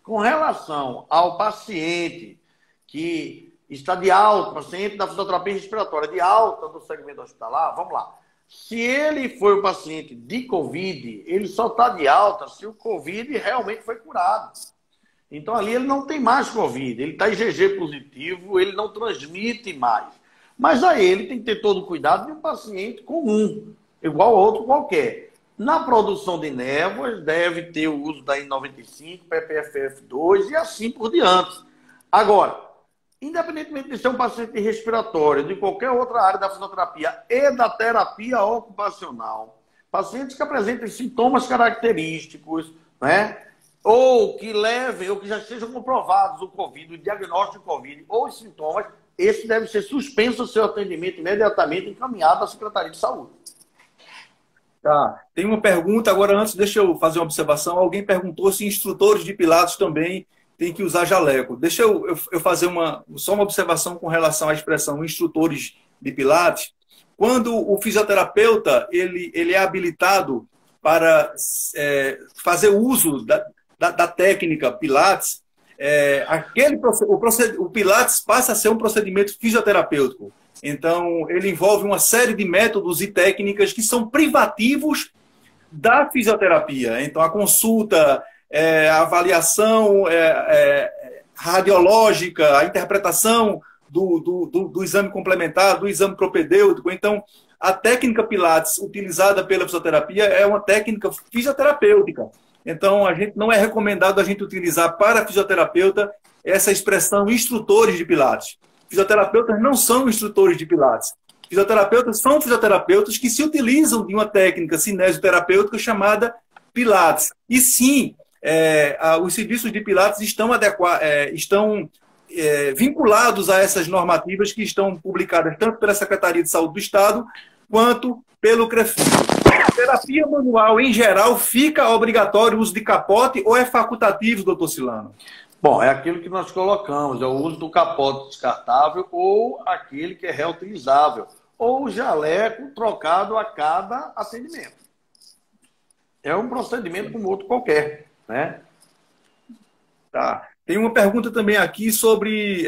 Com relação ao paciente que está de alta, paciente da fisioterapia respiratória, de alta do segmento hospitalar, vamos lá. Se ele foi o paciente de Covid, ele só está de alta se o Covid realmente foi curado. Então ali ele não tem mais Covid, ele está IgG positivo, ele não transmite mais. Mas aí ele tem que ter todo o cuidado de um paciente comum, igual a outro qualquer. Na produção de névoas, deve ter o uso da N95, PPFF2 e assim por diante. Agora, independentemente de ser um paciente respiratório, de qualquer outra área da fisioterapia e da terapia ocupacional, pacientes que apresentem sintomas característicos, né, ou que levem, ou que já sejam comprovados o Covid, o diagnóstico de Covid, ou os sintomas, esse deve ser suspenso o seu atendimento imediatamente encaminhado à Secretaria de Saúde. Tá. Tem uma pergunta, agora antes, deixa eu fazer uma observação. Alguém perguntou se instrutores de Pilates também tem que usar jaleco. Deixa eu fazer só uma observação com relação à expressão instrutores de Pilates. Quando o fisioterapeuta ele é habilitado para fazer uso da técnica Pilates, o Pilates passa a ser um procedimento fisioterapêutico. Então, ele envolve uma série de métodos e técnicas que são privativos da fisioterapia. Então, a consulta, a avaliação radiológica, a interpretação do exame complementar, do exame propedêutico. Então, a técnica Pilates utilizada pela fisioterapia é uma técnica fisioterapêutica. Então, não é recomendado a gente utilizar para fisioterapeuta essa expressão instrutores de Pilates. Fisioterapeutas não são instrutores de Pilates. Fisioterapeutas são fisioterapeutas que se utilizam de uma técnica cinesioterapêutica chamada Pilates. E sim, os serviços de Pilates estão vinculados a essas normativas que estão publicadas tanto pela Secretaria de Saúde do Estado quanto pelo CREFIT. Terapia manual, em geral, fica obrigatório o uso de capote ou é facultativo, doutor Silano? Bom, é aquilo que nós colocamos, é o uso do capote descartável ou aquele que é reutilizável, ou o jaleco trocado a cada atendimento. É um procedimento como outro qualquer, né? Tá. Tem uma pergunta também aqui sobre...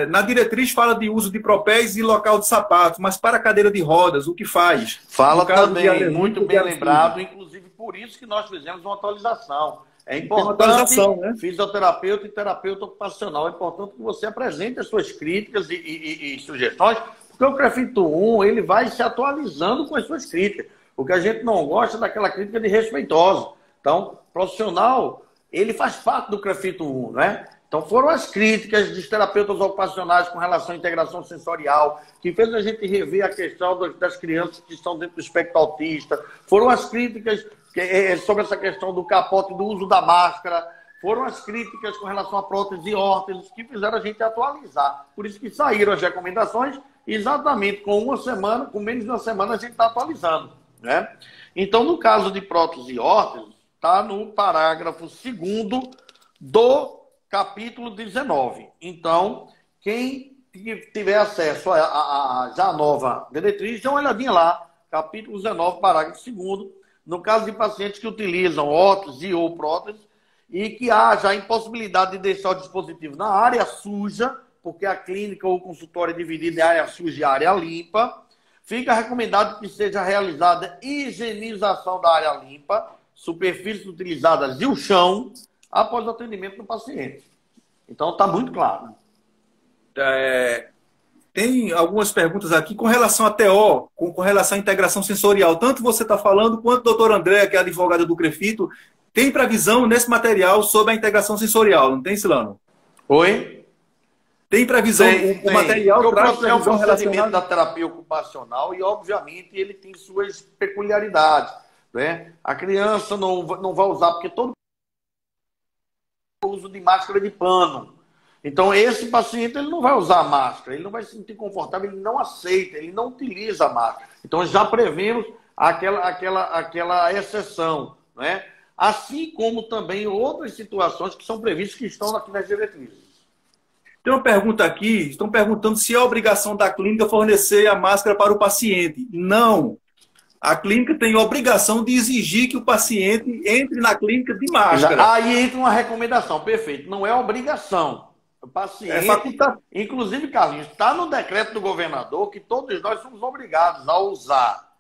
na diretriz fala de uso de propés e local de sapatos, mas para a cadeira de rodas, o que faz? Fala também, muito bem lembrado, inclusive por isso que nós fizemos uma atualização. É importante, né? Fisioterapeuta e terapeuta ocupacional, é importante que você apresente as suas críticas e sugestões, porque o CREFITO 1 ele vai se atualizando com as suas críticas. O que a gente não gosta é daquela crítica de respeitosa. Então, profissional, ele faz parte do CREFITO 1, né? Então, foram as críticas dos terapeutas ocupacionais com relação à integração sensorial, que fez a gente rever a questão das crianças que estão dentro do espectro autista. Foram as críticas sobre essa questão do capote, do uso da máscara. Foram as críticas com relação à prótese e órteses que fizeram a gente atualizar. Por isso que saíram as recomendações, exatamente com uma semana, com menos de uma semana, a gente está atualizando, né? Então, no caso de prótese e órteses, está no parágrafo 2º do capítulo 19. Então, quem tiver acesso já a nova diretriz, dá uma olhadinha lá, capítulo 19, parágrafo 2º, no caso de pacientes que utilizam órtese ou prótese e que haja a impossibilidade de deixar o dispositivo na área suja, porque a clínica ou o consultório é dividido em área suja e área limpa, fica recomendado que seja realizada higienização da área limpa, superfícies utilizadas e o chão, após o atendimento do paciente. Então, está muito claro. Tem algumas perguntas aqui com relação à TO, com relação à integração sensorial. Tanto você está falando, quanto o doutor André, que é advogado do CREFITO, tem previsão nesse material sobre a integração sensorial, não tem, Silano? Oi? Tem previsão, o material traz previsão relacionada... É um procedimento da terapia ocupacional e, obviamente, ele tem suas peculiaridades, né? A criança não vai usar, porque todo uso de máscara de pano. Então, esse paciente ele não vai usar máscara, ele não vai se sentir confortável, ele não aceita, ele não utiliza a máscara. Então, já prevemos aquela exceção, né? Assim como também outras situações que são previstas, que estão aqui nas diretrizes. Tem uma pergunta aqui, estão perguntando se é obrigação da clínica fornecer a máscara para o paciente. Não. A clínica tem a obrigação de exigir que o paciente entre na clínica de máscara. Aí entra uma recomendação, perfeito. Não é obrigação. O paciente, inclusive, Carlinhos, está no decreto do governador que todos nós somos obrigados a usar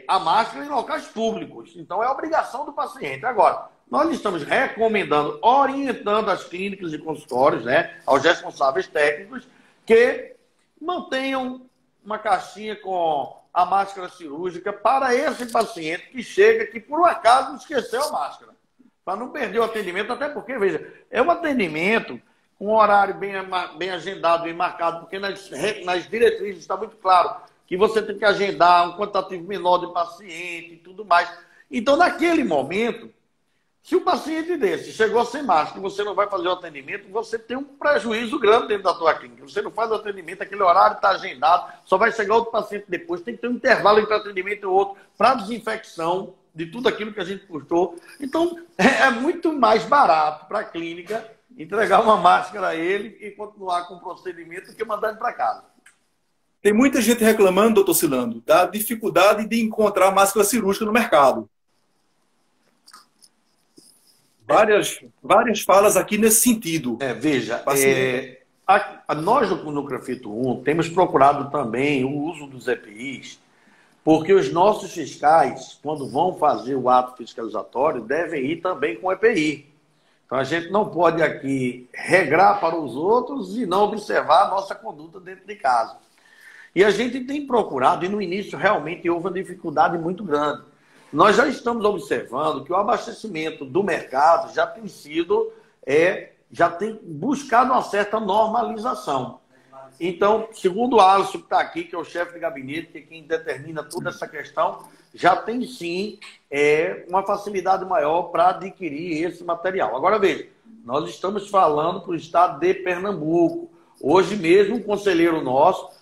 a máscara em locais públicos. Então, é obrigação do paciente. Agora, nós estamos recomendando, orientando as clínicas e consultórios, né, aos responsáveis técnicos, que mantenham uma caixinha com a máscara cirúrgica para esse paciente que chega, que por um acaso esqueceu a máscara. Para não perder o atendimento, até porque, veja, é um atendimento com um horário bem agendado, bem marcado, porque nas diretrizes está muito claro que você tem que agendar um quantitativo menor de paciente e tudo mais. Então, naquele momento, se o paciente desse chegou sem máscara e você não vai fazer o atendimento, você tem um prejuízo grande dentro da tua clínica. Você não faz o atendimento, aquele horário está agendado, só vai chegar outro paciente depois, tem que ter um intervalo entre atendimento e outro para desinfecção de tudo aquilo que a gente custou. Então, é muito mais barato para a clínica entregar uma máscara a ele e continuar com o procedimento do que mandar ele para casa. Tem muita gente reclamando, doutor Silano, da dificuldade de encontrar máscara cirúrgica no mercado. Várias falas aqui nesse sentido. Veja, nós no CREFITO 1 temos procurado também o uso dos EPIs, porque os nossos fiscais, quando vão fazer o ato fiscalizatório, devem ir também com EPI. Então, a gente não pode aqui regrar para os outros e não observar a nossa conduta dentro de casa. E a gente tem procurado, e no início realmente houve uma dificuldade muito grande. Nós já estamos observando que o abastecimento do mercado já tem sido, já tem buscado uma certa normalização. Então, segundo o Alisson, que está aqui, que é o chefe de gabinete, que é quem determina toda essa questão, já tem sim uma facilidade maior para adquirir esse material. Agora, veja, nós estamos falando para o estado de Pernambuco. Hoje mesmo, um conselheiro nosso,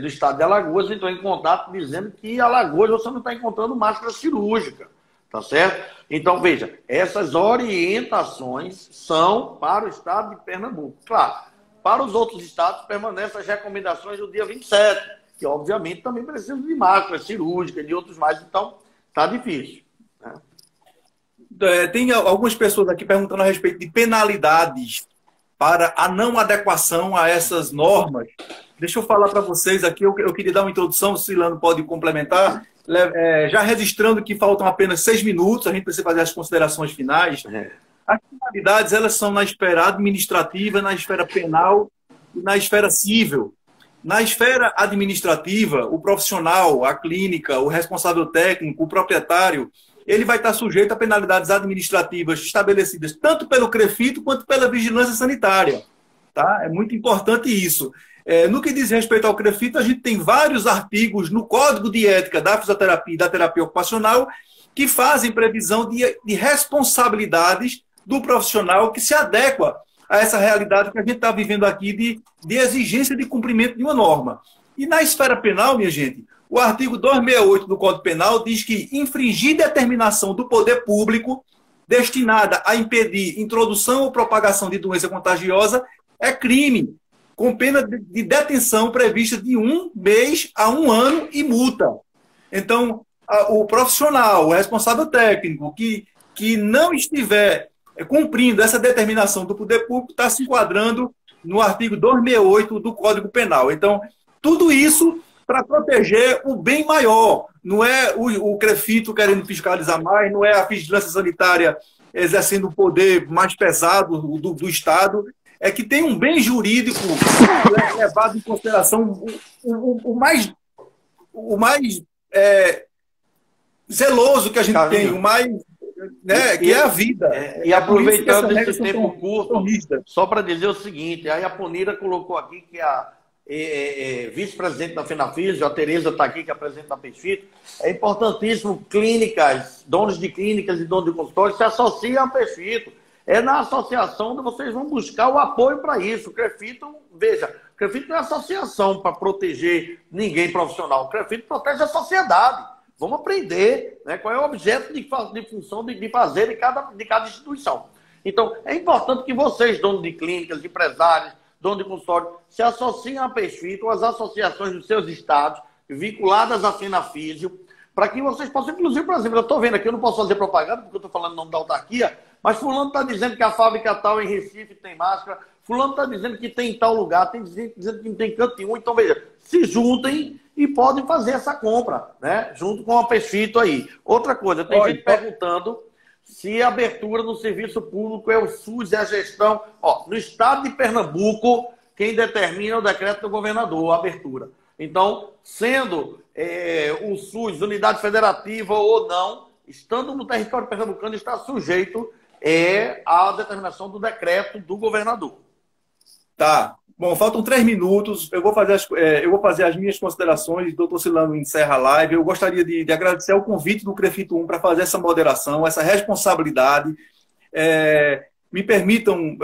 do estado de Alagoas, entrou em contato dizendo que em Alagoas você não está encontrando máscara cirúrgica. Tá certo? Então, veja, essas orientações são para o estado de Pernambuco. Claro, para os outros estados permanecem as recomendações do dia 27, que obviamente também precisam de máscara cirúrgica e de outros mais, então está difícil. Né? Tem algumas pessoas aqui perguntando a respeito de penalidades para a não adequação a essas normas. Deixa eu falar para vocês aqui, eu queria dar uma introdução, o Silano pode complementar, já registrando que faltam apenas 6 minutos, a gente precisa fazer as considerações finais. As penalidades, elas são na esfera administrativa, na esfera penal e na esfera civil. Na esfera administrativa, o profissional, a clínica, o responsável técnico, o proprietário, ele vai estar sujeito a penalidades administrativas estabelecidas tanto pelo CREFITO quanto pela vigilância sanitária. Tá? É muito importante isso. No que diz respeito ao CREFITO, a gente tem vários artigos no Código de Ética da Fisioterapia e da Terapia Ocupacional que fazem previsão de responsabilidades do profissional que se adequa a essa realidade que a gente está vivendo aqui de exigência de cumprimento de uma norma. E na esfera penal, minha gente, o artigo 268 do Código Penal diz que infringir determinação do poder público destinada a impedir introdução ou propagação de doença contagiosa é crime, com pena de detenção prevista de 1 mês a 1 ano e multa. Então, o profissional, o responsável técnico, que não estiver cumprindo essa determinação do poder público, está se enquadrando no artigo 268 do Código Penal. Então, tudo isso para proteger o bem maior. Não é o CREFITO querendo fiscalizar mais, não é a vigilância sanitária exercendo o poder mais pesado do Estado. É que tem um bem jurídico levado em consideração o mais zeloso que a gente tem, o mais... que é a vida. E aproveitando esse tempo curto, só para dizer o seguinte, aí a Ponira colocou aqui que a vice-presidente da FENAFISIO, a Tereza está aqui, que é a presidente da PESFITO, é importantíssimo clínicas, donos de clínicas e donos de consultórios se associam à PESFITO. É na associação que vocês vão buscar o apoio para isso. O CREFITO, veja, o CREFITO não é associação para proteger ninguém profissional. O CREFITO protege a sociedade. Vamos aprender, né, qual é o objeto de função de fazer de cada instituição. Então, é importante que vocês, donos de clínicas, empresários, donos de consultório, se associem à PESFITO, às associações dos seus estados, vinculadas à FENAFISIO, para que vocês possam, inclusive, por exemplo, eu estou vendo aqui, eu não posso fazer propaganda, porque eu estou falando em nome da autarquia, mas fulano está dizendo que a fábrica tal em Recife tem máscara, fulano está dizendo que tem em tal lugar, tem dizendo que não tem canto nenhum. Então, veja, se juntem e podem fazer essa compra, né? Junto com a PESFITO aí. Outra coisa, tem gente perguntando se a abertura no serviço público é o SUS e a gestão. No estado de Pernambuco, quem determina é o decreto do governador, a abertura. Então, sendo o SUS unidade federativa ou não, estando no território pernambucano, está sujeito à determinação do decreto do governador. Tá. Bom, faltam 3 minutos. Eu vou fazer as minhas considerações. O doutor Silano encerra a live. Eu gostaria de agradecer o convite do CREFITO 1 para fazer essa moderação, essa responsabilidade. Me permitam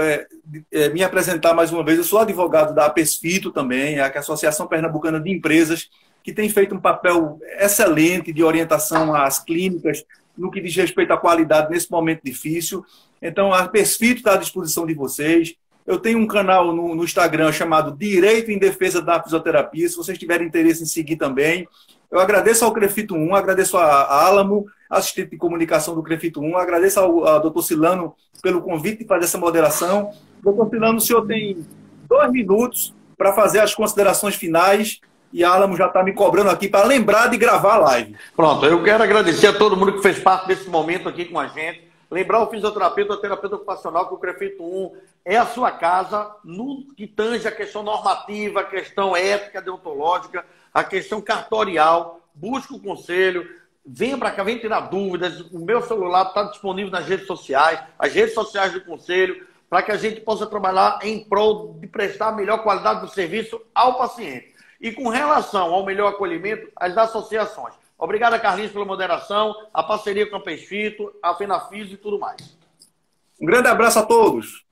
me apresentar mais uma vez. Eu sou advogado da APESFITO também, que é a Associação Pernambucana de Empresas, que tem feito um papel excelente de orientação às clínicas no que diz respeito à qualidade nesse momento difícil. Então, a APESFITO está à disposição de vocês. Eu tenho um canal no Instagram chamado Direito em Defesa da Fisioterapia, se vocês tiverem interesse em seguir também. Eu agradeço ao CREFITO 1, agradeço a Álamo, assistente de comunicação do CREFITO 1, agradeço ao doutor Silano pelo convite de fazer essa moderação. Doutor Silano, o senhor tem 2 minutos para fazer as considerações finais e a Álamo já está me cobrando aqui para lembrar de gravar a live. Pronto, eu quero agradecer a todo mundo que fez parte desse momento aqui com a gente. Lembrar o fisioterapeuta, o terapeuta ocupacional, que o CREFITO 1 é a sua casa no que tange a questão normativa, a questão ética, deontológica, a questão cartorial. Busque o conselho, venha para cá, venha tirar dúvidas. O meu celular está disponível nas redes sociais, as redes sociais do conselho, para que a gente possa trabalhar em prol de prestar a melhor qualidade do serviço ao paciente. E com relação ao melhor acolhimento, as associações. Obrigado, Carlinhos, pela moderação, a parceria com a PESFITO, a FENAFISIO e tudo mais. Um grande abraço a todos.